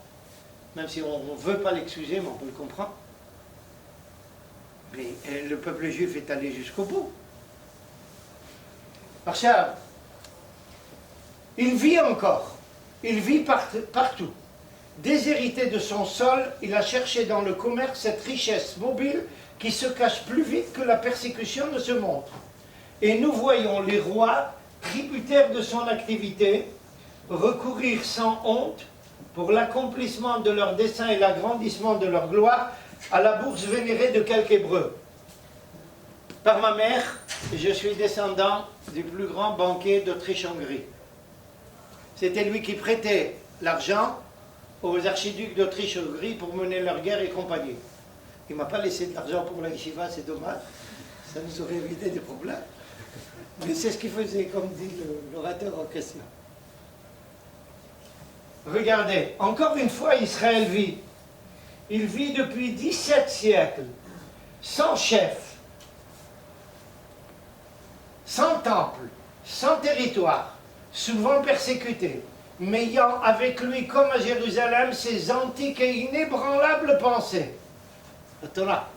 Même si on ne veut pas l'excuser, mais on peut le comprendre. Mais le peuple juif est allé jusqu'au bout. Arshab, il vit encore. Il vit partout. Déshérité de son sol, il a cherché dans le commerce cette richesse mobile qui se cache plus vite que la persécution ne se montre. Et nous voyons les rois, tributaires de son activité, recourir sans honte, pour l'accomplissement de leurs desseins et l'agrandissement de leur gloire, à la bourse vénérée de quelque hébreu. Par ma mère, je suis descendant du plus grand banquier d'Autriche-Hongrie. C'était lui qui prêtait l'argent aux archiducs d'Autriche-Hongrie pour mener leur guerre et compagnie. Il ne m'a pas laissé de l'argent pour la yeshiva, c'est dommage. Ça nous aurait évité des problèmes. Mais c'est ce qu'il faisait, comme dit l'orateur en question. Regardez, encore une fois, Israël vit. Il vit depuis 17 siècles, sans chef, sans temple, sans territoire, souvent persécuté, mais ayant avec lui, comme à Jérusalem, ses antiques et inébranlables pensées. La Torah.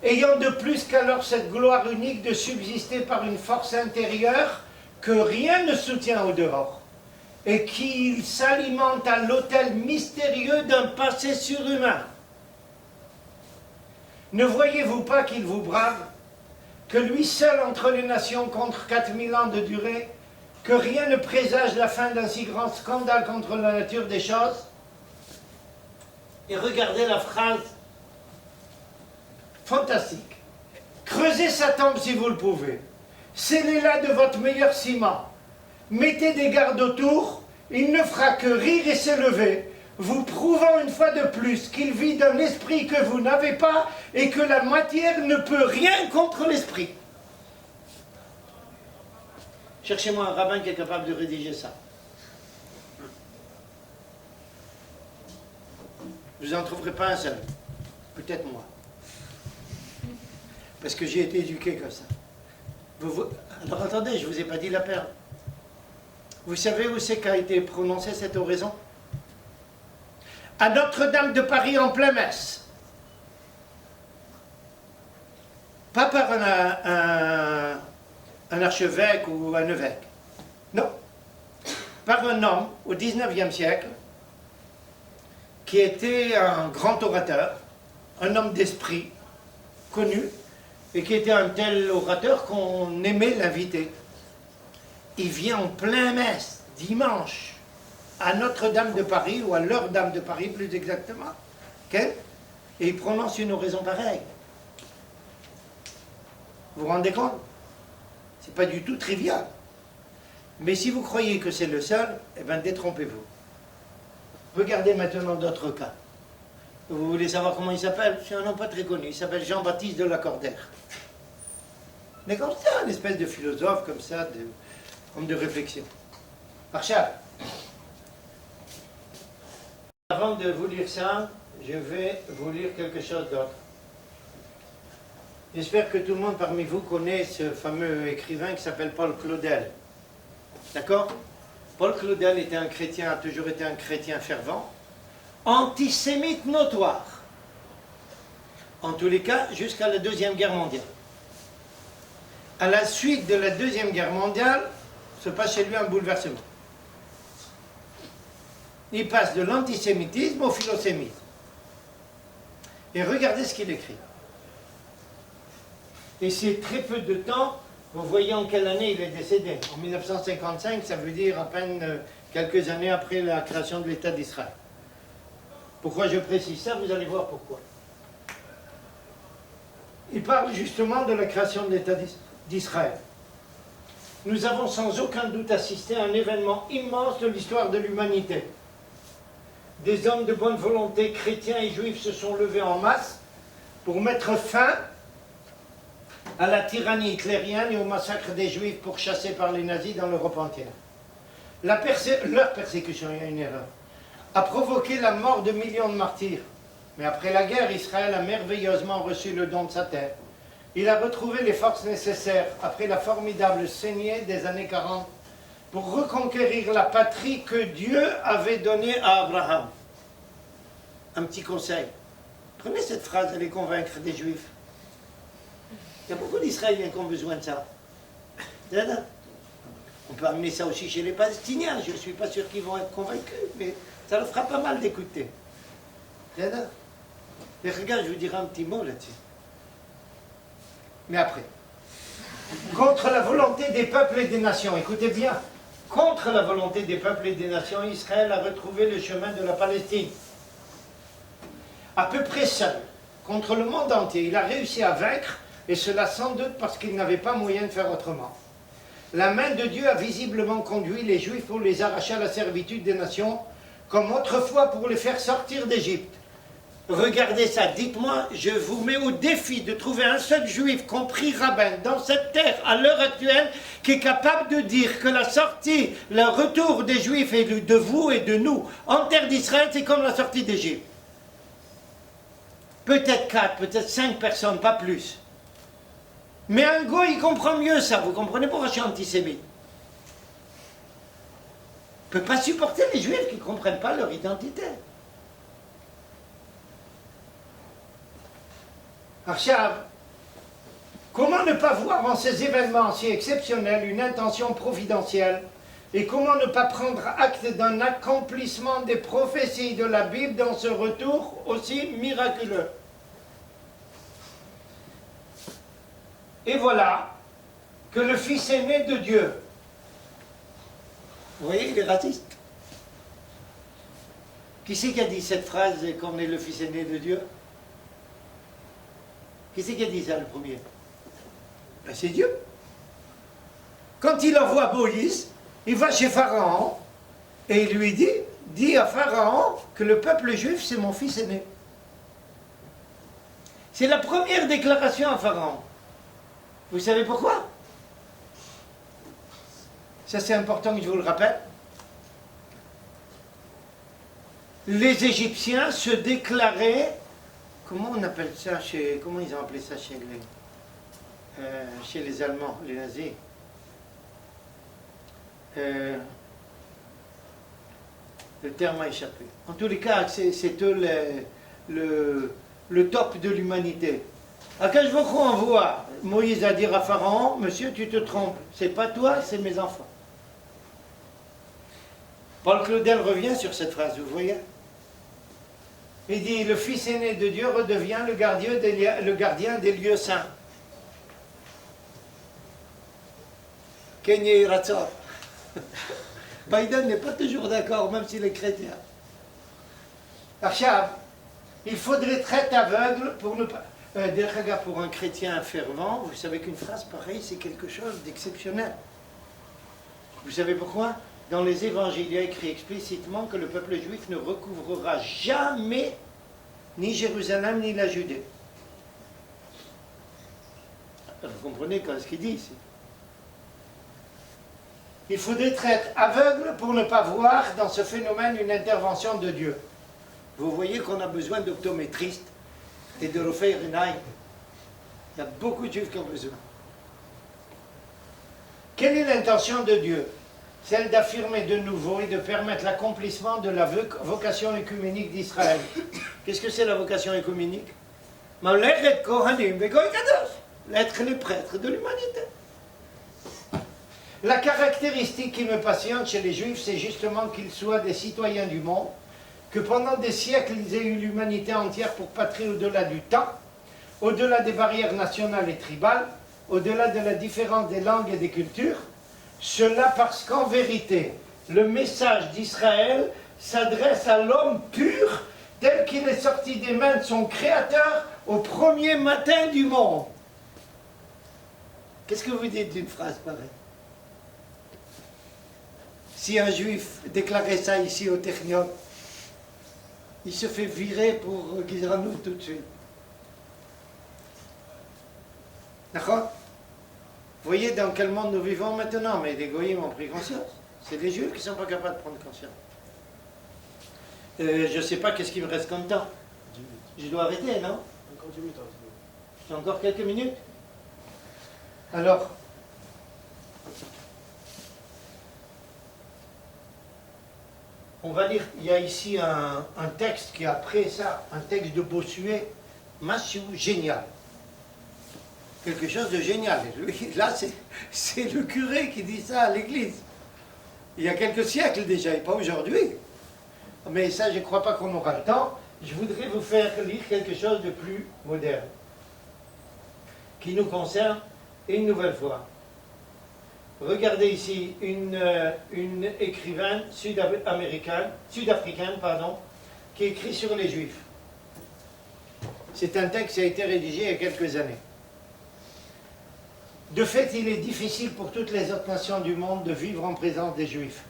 Ayant de plus qu'alors cette gloire unique de subsister par une force intérieure que rien ne soutient au dehors, et qui s'alimente à l'autel mystérieux d'un passé surhumain. Ne voyez-vous pas qu'il vous brave, que lui seul entre les nations contre 4000 ans de durée, que rien ne présage la fin d'un si grand scandale contre la nature des choses? Et regardez la phrase fantastique. Creusez sa tombe si vous le pouvez. Scellez-la de votre meilleur ciment. Mettez des gardes autour, il ne fera que rire et s'élever, vous prouvant une fois de plus qu'il vit d'un esprit que vous n'avez pas et que la matière ne peut rien contre l'esprit. Cherchez-moi un rabbin qui est capable de rédiger ça. Vous n'en trouverez pas un seul. Peut-être moi. Parce que j'ai été éduqué comme ça. Alors attendez, je ne vous ai pas dit la perle. Vous savez où c'est qu'a été prononcée cette oraison? À Notre-Dame de Paris en plein messe. Pas par un archevêque ou un évêque. Non. Par un homme au XIXe siècle qui était un grand orateur, un homme d'esprit, connu, et qui était un tel orateur qu'on aimait l'inviter. Il vient en plein messe, dimanche, à Notre-Dame de Paris, ou à l'Heure-Dame de Paris plus exactement, okay? Et il prononce une oraison pareille. Vous vous rendez compte? C'est pas du tout trivial. Mais si vous croyez que c'est le seul, eh bien détrompez-vous. Regardez maintenant d'autres cas. Vous voulez savoir comment il s'appelle? C'est un nom pas très connu, il s'appelle Jean-Baptiste de Lacordaire. D'accord? C'est un espèce de philosophe comme ça, homme de réflexion. Marshall. Avant de vous lire ça, je vais vous lire quelque chose d'autre. J'espère que tout le monde parmi vous connaît ce fameux écrivain qui s'appelle Paul Claudel. D'accord? Paul Claudel était un chrétien, a toujours été un chrétien fervent, antisémite notoire. En tous les cas, jusqu'à la Deuxième Guerre mondiale. À la suite de la Deuxième Guerre mondiale, se passe chez lui un bouleversement. Il passe de l'antisémitisme au philosémitisme. Et regardez ce qu'il écrit. Et c'est très peu de temps, vous voyez en quelle année il est décédé. En 1955, ça veut dire à peine quelques années après la création de l'État d'Israël. Pourquoi je précise ça? Vous allez voir pourquoi. Il parle justement de la création de l'État d'Israël. Nous avons sans aucun doute assisté à un événement immense de l'histoire de l'humanité. Des hommes de bonne volonté, chrétiens et juifs, se sont levés en masse pour mettre fin à la tyrannie hitlérienne et au massacre des juifs pourchassés par les nazis dans l'Europe entière. Leur persécution, il y a une erreur, a provoqué la mort de millions de martyrs. Mais après la guerre, Israël a merveilleusement reçu le don de sa terre. Il a retrouvé les forces nécessaires, après la formidable saignée des années 40, pour reconquérir la patrie que Dieu avait donnée à Abraham. Un petit conseil. Prenez cette phrase, allez convaincre des Juifs. Il y a beaucoup d'Israéliens qui ont besoin de ça. On peut amener ça aussi chez les Palestiniens. Je ne suis pas sûr qu'ils vont être convaincus, mais ça leur fera pas mal d'écouter. Mais regarde, je vous dirai un petit mot là-dessus. Mais après. Contre la volonté des peuples et des nations, écoutez bien, contre la volonté des peuples et des nations, Israël a retrouvé le chemin de la Palestine. À peu près seul, contre le monde entier, il a réussi à vaincre, et cela sans doute parce qu'il n'avait pas moyen de faire autrement. La main de Dieu a visiblement conduit les Juifs pour les arracher à la servitude des nations, comme autrefois pour les faire sortir d'Égypte. Regardez ça, dites-moi, je vous mets au défi de trouver un seul juif, compris rabbin, dans cette terre, à l'heure actuelle, qui est capable de dire que la sortie, le retour des juifs et de vous et de nous, en terre d'Israël, c'est comme la sortie d'Égypte. Peut-être 4, peut-être 5 personnes, pas plus. Mais un goy, il comprend mieux ça, vous comprenez pourquoi je suis antisémite? Il ne peut pas supporter les juifs qui ne comprennent pas leur identité. Archav, comment ne pas voir en ces événements si exceptionnels une intention providentielle et comment ne pas prendre acte d'un accomplissement des prophéties de la Bible dans ce retour aussi miraculeux? Et voilà que le Fils aîné de Dieu, vous voyez, il est raciste. Qui c'est qui a dit cette phrase qu'on est le Fils aîné de Dieu? Qui c'est qui a dit ça le premier? Ben, c'est Dieu. Quand il envoie Moïse, il va chez Pharaon et il lui dit à Pharaon que le peuple juif c'est mon fils aîné. C'est la première déclaration à Pharaon. Vous savez pourquoi? Ça c'est important que je vous le rappelle. Les Égyptiens se déclaraient, comment on appelle ça comment ils ont appelé ça chez les Allemands, les nazis? Le terme a échappé. En tous les cas, c'est eux le top de l'humanité. Quand je vous renvoie, Moïse a dit à Pharaon, monsieur, tu te trompes, c'est pas toi, c'est mes enfants. Paul Claudel revient sur cette phrase, vous voyez? Il dit, le Fils aîné de Dieu redevient le gardien des lieux saints. Kenye Ratzor. Biden n'est pas toujours d'accord, même s'il est chrétien. Achab, il faudrait être aveugle pour ne pas... pour un chrétien fervent, vous savez qu'une phrase pareille, c'est quelque chose d'exceptionnel. Vous savez pourquoi? Dans les évangiles, il y a écrit explicitement que le peuple juif ne recouvrera jamais ni Jérusalem ni la Judée. Vous comprenez ce qu'il dit ici? Il faudrait être aveugle pour ne pas voir dans ce phénomène une intervention de Dieu. Vous voyez qu'on a besoin d'optométristes et de refaire une œil. Il y a beaucoup de juifs qui ont besoin. Quelle est l'intention de Dieu? Celle d'affirmer de nouveau et de permettre l'accomplissement de la vocation œcuménique d'Israël. Qu'est-ce que c'est la vocation œcuménique? L'être les prêtres de l'humanité. La caractéristique qui me passionne chez les Juifs, c'est justement qu'ils soient des citoyens du monde, que pendant des siècles, ils aient eu l'humanité entière pour patrie au-delà du temps, au-delà des barrières nationales et tribales, au-delà de la différence des langues et des cultures. Cela parce qu'en vérité, le message d'Israël s'adresse à l'homme pur, tel qu'il est sorti des mains de son Créateur au premier matin du monde. Qu'est-ce que vous dites d'une phrase pareille? Si un juif déclarait ça ici au Technion, il se fait virer pour Gizranou tout de suite. D'accord? Vous voyez dans quel monde nous vivons maintenant, mais les goyim ont pris conscience. C'est les juifs qui ne sont pas capables de prendre conscience. Je ne sais pas qu'est-ce qu'il me reste comme temps. Je dois arrêter, non? Encore 10 minutes. J'ai encore quelques minutes. Alors, on va lire, il y a ici un texte qui après ça, un texte de Bossuet, Massiou, génial. Quelque chose de génial. Là, c'est le curé qui dit ça à l'église. Il y a quelques siècles déjà, et pas aujourd'hui. Mais ça, je ne crois pas qu'on aura le temps. Je voudrais vous faire lire quelque chose de plus moderne, qui nous concerne une nouvelle fois. Regardez ici une écrivaine sud-africaine, qui écrit sur les Juifs. C'est un texte qui a été rédigé il y a quelques années. De fait, il est difficile pour toutes les autres nations du monde de vivre en présence des Juifs.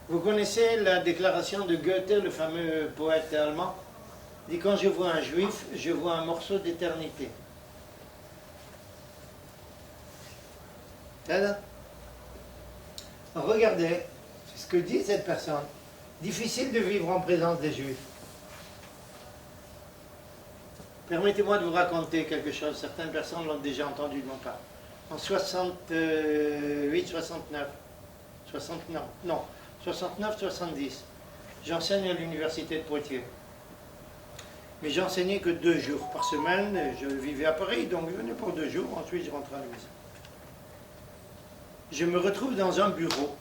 Vous connaissez la déclaration de Goethe, le fameux poète allemand? Il dit, quand je vois un Juif, je vois un morceau d'éternité. Regardez ce que dit cette personne. Difficile de vivre en présence des Juifs. Permettez-moi de vous raconter quelque chose. Certaines personnes l'ont déjà entendu de mon part. En 69-70, j'enseigne à l'université de Poitiers. Mais j'enseignais que 2 jours par semaine. Je vivais à Paris, donc je venais pour 2 jours. Ensuite, je rentrais à la maison. Je me retrouve dans un bureau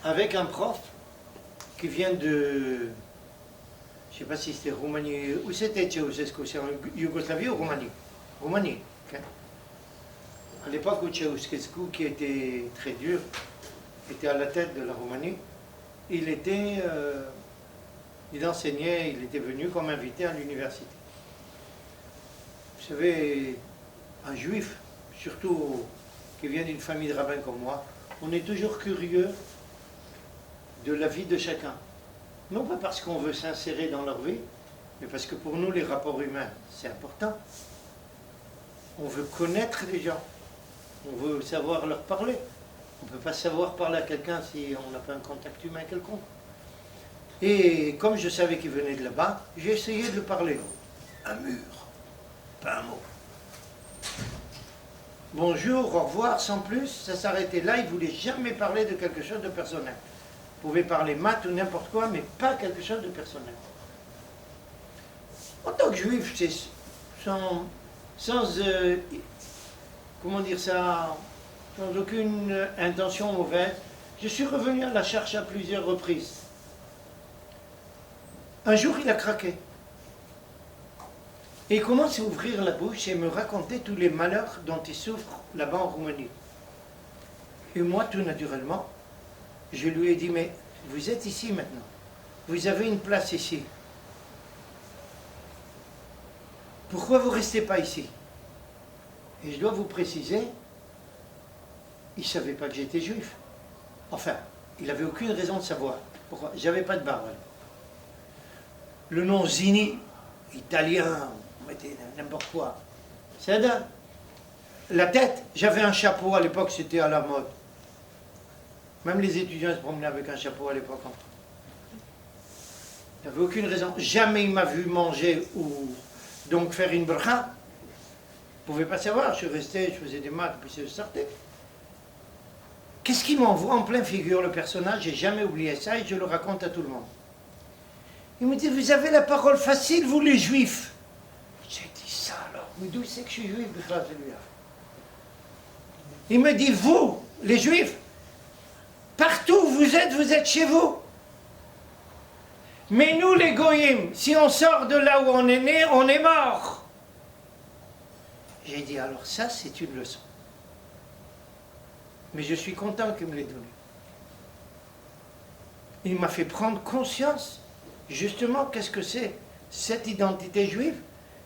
avec un prof qui vient de... Je ne sais pas si c'était Roumanie. Où c'était Ceausescu? C'est en Yougoslavie ou Roumanie? Roumanie. Okay. À l'époque où Ceausescu, qui était très dur, était à la tête de la Roumanie, il enseignait, il était venu comme invité à l'université. Vous savez, un juif, surtout qui vient d'une famille de rabbins comme moi, on est toujours curieux de la vie de chacun. Non pas parce qu'on veut s'insérer dans leur vie, mais parce que pour nous, les rapports humains, c'est important. On veut connaître les gens. On veut savoir leur parler. On ne peut pas savoir parler à quelqu'un si on n'a pas un contact humain quelconque. Et comme je savais qu'il venait de là-bas, j'ai essayé de le parler. Un mur, pas un mot. Bonjour, au revoir, sans plus, ça s'arrêtait là. Il ne voulait jamais parler de quelque chose de personnel. Vous pouvez parler maths ou n'importe quoi, mais pas quelque chose de personnel. En tant que juif, c'est comment dire ça, sans aucune intention mauvaise, je suis revenu à la charge à plusieurs reprises. Un jour, il a craqué. Et il commence à ouvrir la bouche et me raconter tous les malheurs dont il souffre là-bas en Roumanie. Et moi, tout naturellement, je lui ai dit, mais vous êtes ici maintenant. Vous avez une place ici. Pourquoi vous ne restez pas ici? Et je dois vous préciser, il ne savait pas que j'étais juif. Enfin, il n'avait aucune raison de savoir. Pourquoi? J'avais pas de barbe. Le nom Zini, italien, on mettait n'importe quoi. C'est dingue. La tête, j'avais un chapeau à l'époque, c'était à la mode. Même les étudiants se promenaient avec un chapeau à l'époque. Il n'avait aucune raison. Jamais il m'a vu manger ou donc faire une bracha. Je ne pouvais pas savoir. Je suis resté, je faisais des maths, puis je sortais. Qu'est-ce qui m'envoie en pleine figure le personnage? J'ai jamais oublié ça et je le raconte à tout le monde. Il me dit, vous avez la parole facile, vous les juifs. J'ai dit ça alors. Mais d'où c'est que je suis juif, celui-là? Il me dit, vous, les juifs, partout où vous êtes chez vous. Mais nous, les goyim, si on sort de là où on est né, on est mort. J'ai dit, alors ça, c'est une leçon. Mais je suis content qu'il me l'ait donné. Il m'a fait prendre conscience, justement, qu'est-ce que c'est, cette identité juive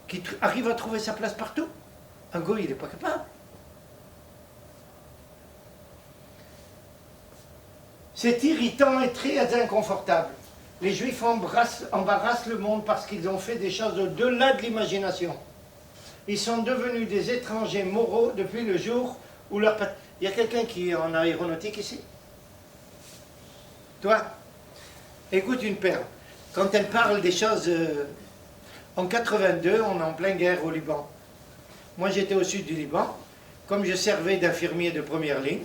qui arrive à trouver sa place partout. Un goy, il n'est pas capable. C'est irritant et très inconfortable. Les Juifs embarrassent le monde parce qu'ils ont fait des choses au-delà de l'imagination. Ils sont devenus des étrangers moraux depuis le jour où leur... Il y a quelqu'un qui est en aéronautique ici? Toi? Écoute une perle. Quand elle parle des choses... En 82, on est en pleine guerre au Liban. Moi, j'étais au sud du Liban. Comme je servais d'infirmier de première ligne,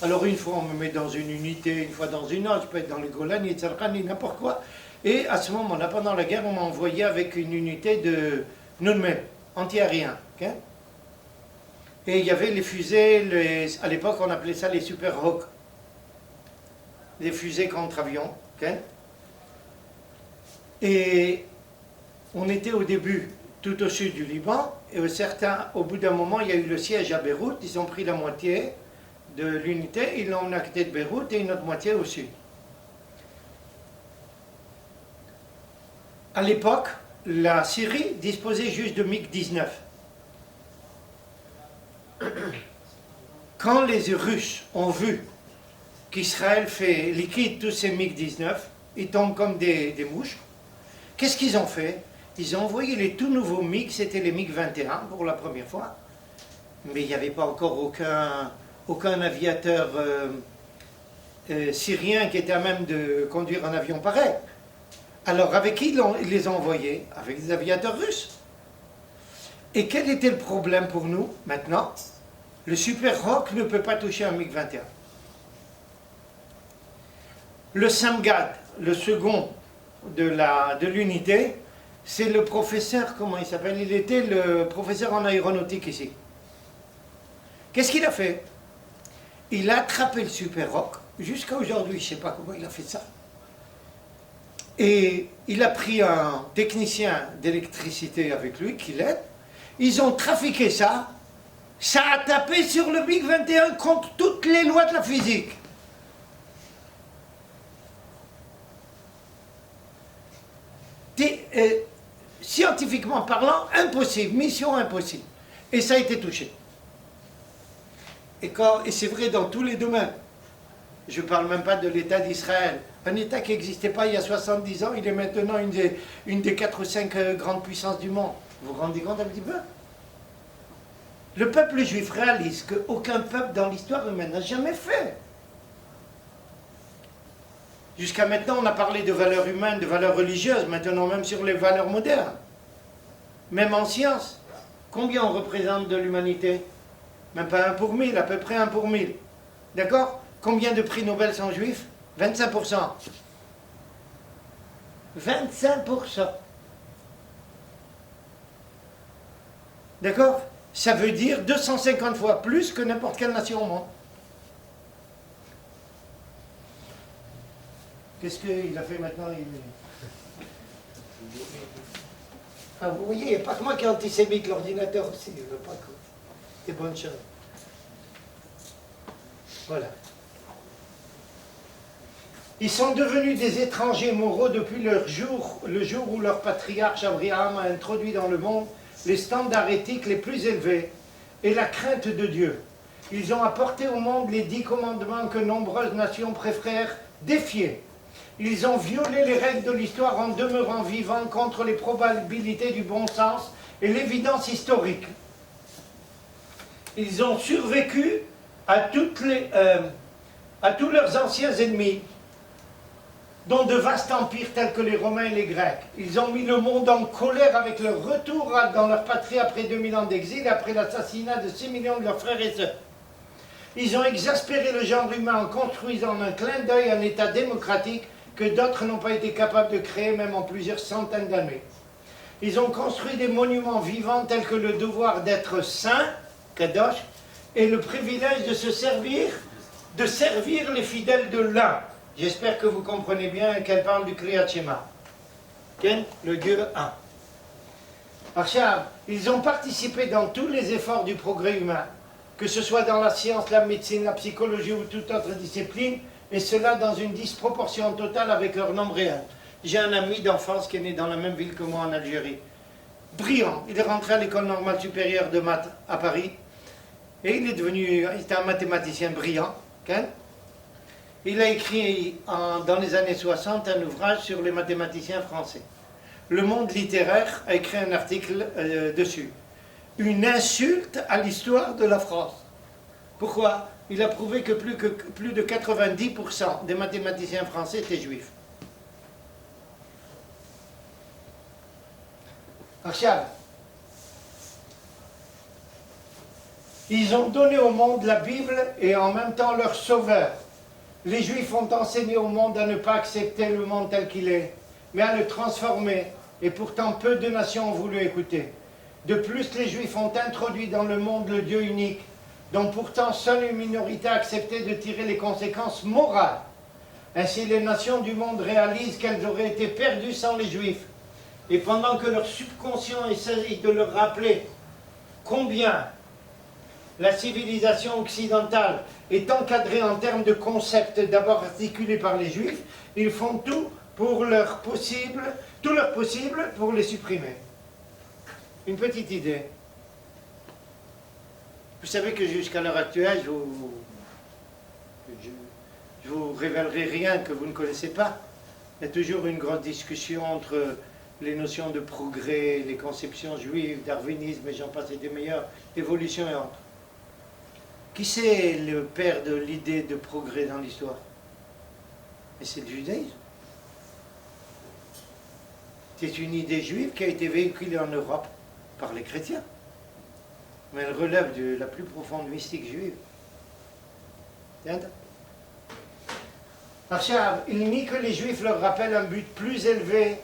alors une fois on me met dans une unité, une fois dans une autre, je peux être dans les Golani, n'importe quoi. Et à ce moment-là, pendant la guerre, on m'a envoyé avec une unité de Nunmel, anti-aérien. Okay? Et il y avait les fusées, à l'époque on appelait ça les Super Hawk. Les fusées contre avions. Okay? Et on était au début tout au sud du Liban, et au bout d'un moment, il y a eu le siège à Beyrouth, ils ont pris la moitié de l'unité, ils l'ont emmené à côté de Beyrouth et une autre moitié au sud. À l'époque, la Syrie disposait juste de MiG-19. Quand les Russes ont vu qu'Israël fait liquide tous ces MiG-19, ils tombent comme des mouches, qu'est-ce qu'ils ont fait? Ils ont envoyé les tout nouveaux MiG, c'était les MiG-21 pour la première fois, mais il n'y avait pas encore aucun aviateur syrien qui était à même de conduire un avion pareil. Alors avec qui ils les ont envoyés? Avec des aviateurs russes. Et quel était le problème pour nous maintenant? Le Super Hawk ne peut pas toucher un MiG-21. Le Samgad, le second de l'unité, c'est le professeur, comment il s'appelle? Il était le professeur en aéronautique ici. Qu'est-ce qu'il a fait? Il a attrapé le Super Hawk, jusqu'à aujourd'hui, je ne sais pas comment il a fait ça. Et il a pris un technicien d'électricité avec lui, qui l'aide. Ils ont trafiqué ça. Ça a tapé sur le MiG-21 contre toutes les lois de la physique. Scientifiquement parlant, impossible, mission impossible. Et ça a été touché. Et c'est vrai dans tous les domaines. Je ne parle même pas de l'État d'Israël. Un État qui n'existait pas il y a 70 ans, il est maintenant une des 4 ou 5 grandes puissances du monde. Vous vous rendez compte un petit peu? Le peuple juif réalise qu'aucun peuple dans l'histoire humaine n'a jamais fait. Jusqu'à maintenant, on a parlé de valeurs humaines, de valeurs religieuses, maintenant même sur les valeurs modernes. Même en sciences. Combien on représente de l'humanité? Même pas 1 pour 1000, à peu près 1 pour 1000. D'accord? Combien de prix Nobel sont juifs? 25%. 25%. D'accord? Ça veut dire 250 fois plus que n'importe quelle nation au monde. Qu'est-ce qu'il a fait maintenant? Ah, vous voyez, il n'y a pas que moi qui est antisémite, l'ordinateur aussi, il ne veut pas que des bonnes choses. Voilà. Ils sont devenus des étrangers moraux depuis le jour où leur patriarche Abraham a introduit dans le monde les standards éthiques les plus élevés et la crainte de Dieu. Ils ont apporté au monde les 10 commandements que nombreuses nations préfèrent défier. Ils ont violé les règles de l'histoire en demeurant vivants contre les probabilités du bon sens et l'évidence historique. Ils ont survécu à tous leurs anciens ennemis, dont de vastes empires tels que les Romains et les Grecs. Ils ont mis le monde en colère avec leur retour dans leur patrie après 2000 ans d'exil et après l'assassinat de 6 millions de leurs frères et sœurs. Ils ont exaspéré le genre humain en construisant un clin d'œil un État démocratique que d'autres n'ont pas été capables de créer même en plusieurs centaines d'années. Ils ont construit des monuments vivants tels que le devoir d'être saint, Kadosh, et le privilège de servir les fidèles de l'un. J'espère que vous comprenez bien qu'elle parle du Kriyat Shema. Le Dieu un. Arshab, ils ont participé dans tous les efforts du progrès humain, que ce soit dans la science, la médecine, la psychologie ou toute autre discipline, et cela dans une disproportion totale avec leur nombre réel. J'ai un ami d'enfance qui est né dans la même ville que moi en Algérie. Brillant, il est rentré à l'école normale supérieure de maths à Paris, et il était un mathématicien brillant. Il a écrit dans les années 60 un ouvrage sur les mathématiciens français. Le Monde littéraire a écrit un article dessus. Une insulte à l'histoire de la France. Pourquoi? Il a prouvé que plus de 90% des mathématiciens français étaient juifs. Arshab, ils ont donné au monde la Bible et en même temps leur sauveur. Les Juifs ont enseigné au monde à ne pas accepter le monde tel qu'il est, mais à le transformer, et pourtant peu de nations ont voulu écouter. De plus, les Juifs ont introduit dans le monde le Dieu unique, dont pourtant seule une minorité a accepté de tirer les conséquences morales. Ainsi, les nations du monde réalisent qu'elles auraient été perdues sans les Juifs. Et pendant que leur subconscient essaye de leur rappeler combien la civilisation occidentale est encadrée en termes de concepts d'abord articulés par les Juifs, ils font tout leur possible pour les supprimer. Une petite idée. Vous savez que jusqu'à l'heure actuelle, je vous révélerai rien que vous ne connaissez pas. Il y a toujours une grande discussion entre les notions de progrès, les conceptions juives, darwinisme et j'en passe et des meilleures, évolution et autres. Qui c'est le père de l'idée de progrès dans l'histoire? Et c'est le judaïsme. C'est une idée juive qui a été véhiculée en Europe par les chrétiens. Mais elle relève de la plus profonde mystique juive. Arshab, il nie que les juifs leur rappellent un but plus élevé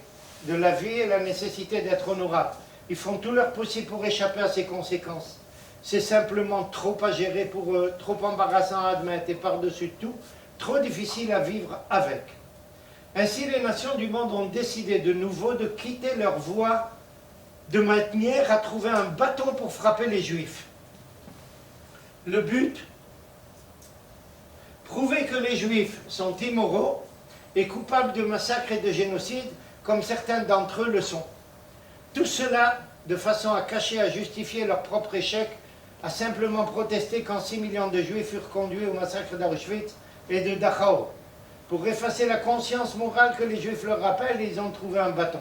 de la vie et la nécessité d'être honorables. Ils font tout leur possible pour échapper à ces conséquences. C'est simplement trop à gérer pour eux, trop embarrassant à admettre et par-dessus tout, trop difficile à vivre avec. Ainsi, les nations du monde ont décidé de nouveau de quitter leur voie de manière à trouver un bâton pour frapper les Juifs. Le but, prouver que les Juifs sont immoraux et coupables de massacres et de génocide, comme certains d'entre eux le sont. Tout cela de façon à cacher, à justifier leur propre échec, à simplement protester quand 6 millions de Juifs furent conduits au massacre d'Auschwitz et de Dachau. Pour effacer la conscience morale que les Juifs leur rappellent, ils ont trouvé un bâton.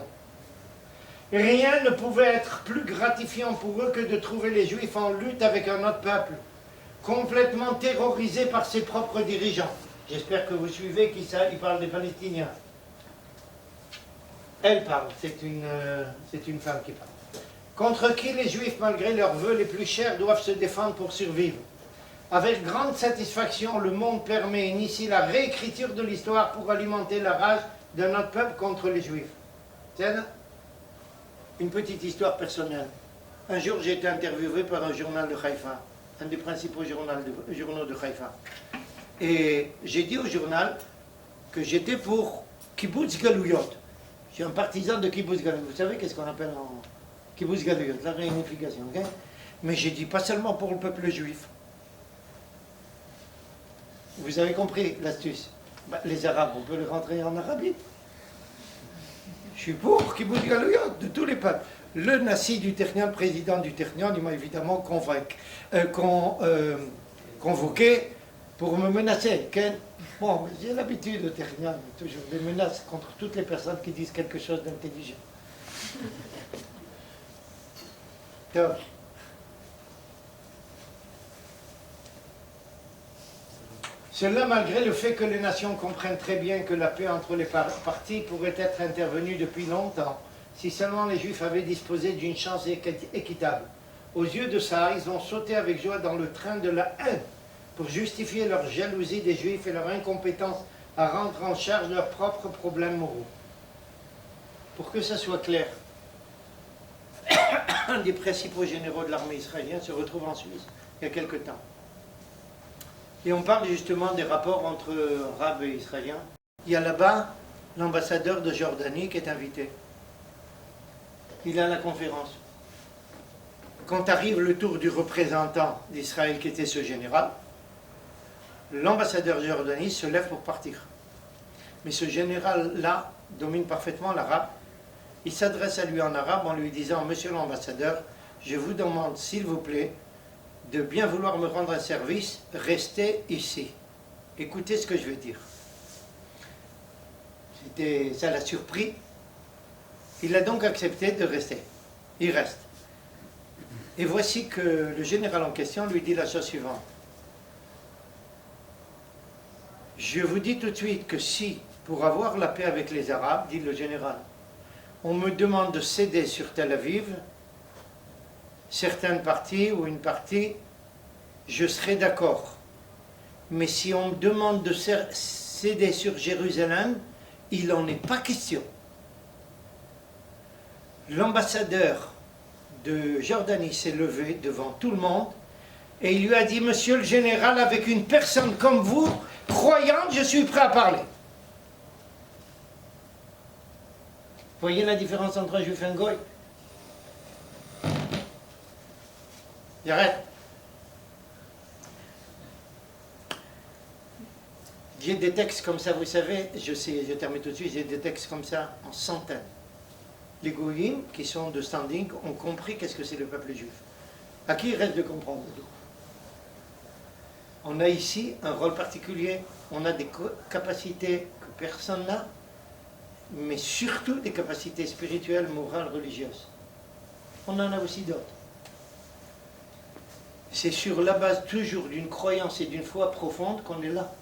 Rien ne pouvait être plus gratifiant pour eux que de trouver les Juifs en lutte avec un autre peuple, complètement terrorisé par ses propres dirigeants. J'espère que vous suivez il parle des Palestiniens. Elle parle, c'est une femme qui parle. Contre qui les Juifs, malgré leurs vœux les plus chers, doivent se défendre pour survivre. Avec grande satisfaction, le monde permet et initie la réécriture de l'histoire pour alimenter la rage de notre peuple contre les Juifs. C'est une petite histoire personnelle. Un jour, j'ai été interviewé par un journal de Haïfa, un des principaux journaux de Haïfa. Et j'ai dit au journal que j'étais pour Kibbutz Galouyot. suis un partisan de Kibbutz Galuyot. Vous savez qu'est-ce qu'on appelle en Kibbutz Galuyot, la réunification. Okay, mais j'ai dit pas seulement pour le peuple juif. Vous avez compris l'astuce. Les Arabes, on peut les rentrer en Arabie. Je suis pour Kibbutz Galuyot, de tous les peuples. Le Nassi du Technion, le président du Technion, il m'a évidemment convoqué pour me menacer. Bon, j'ai l'habitude de Technion, toujours des menaces contre toutes les personnes qui disent quelque chose d'intelligent. Donc, cela malgré le fait que les nations comprennent très bien que la paix entre les parties pourrait être intervenue depuis longtemps, si seulement les Juifs avaient disposé d'une chance équitable. Aux yeux de ça, ils ont sauté avec joie dans le train de la haine pour justifier leur jalousie des Juifs et leur incompétence à rendre en charge leurs propres problèmes moraux. Pour que ça soit clair, un des principaux généraux de l'armée israélienne se retrouve en Suisse il y a quelque temps. Et on parle justement des rapports entre Arabes et Israéliens. Il y a là-bas l'ambassadeur de Jordanie qui est invité. Il est à la conférence. Quand arrive le tour du représentant d'Israël qui était ce général, l'ambassadeur de Jordanie se lève pour partir. Mais ce général-là domine parfaitement l'arabe. Il s'adresse à lui en arabe en lui disant « Monsieur l'ambassadeur, je vous demande s'il vous plaît de bien vouloir me rendre un service, restez ici. Écoutez ce que je vais dire. » Ça l'a surpris. Il a donc accepté de rester. Il reste. Et voici que le général en question lui dit la chose suivante. Je vous dis tout de suite que si, pour avoir la paix avec les Arabes, dit le général, on me demande de céder sur Tel Aviv, certaines parties ou une partie, je serai d'accord. Mais si on me demande de céder sur Jérusalem, il n'en est pas question. L'ambassadeur de Jordanie s'est levé devant tout le monde et il lui a dit « Monsieur le général, avec une personne comme vous, croyante, je suis prêt à parler. » Voyez la différence entre un juif et un goy? J'arrête. J'ai des textes comme ça, vous savez, je termine tout de suite, j'ai des textes comme ça en centaines. Les goyim, qui sont de standing, ont compris qu'est-ce que c'est le peuple juif. À qui il reste de comprendre? On a ici un rôle particulier, on a des capacités que personne n'a, mais surtout des capacités spirituelles, morales, religieuses. On en a aussi d'autres. C'est sur la base toujours d'une croyance et d'une foi profonde qu'on est là.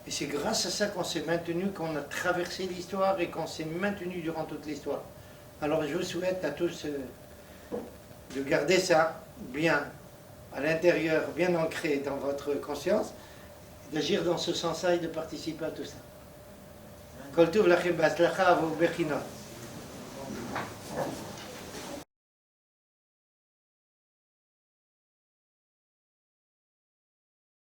Et c'est grâce à ça qu'on s'est maintenu, qu'on a traversé l'histoire et qu'on s'est maintenu durant toute l'histoire. Alors je vous souhaite à tous de garder ça bien à l'intérieur, bien ancré dans votre conscience, d'agir dans ce sens-là et de participer à tout ça. Kol tov lachem b'hatzlacha v'u'bechinot.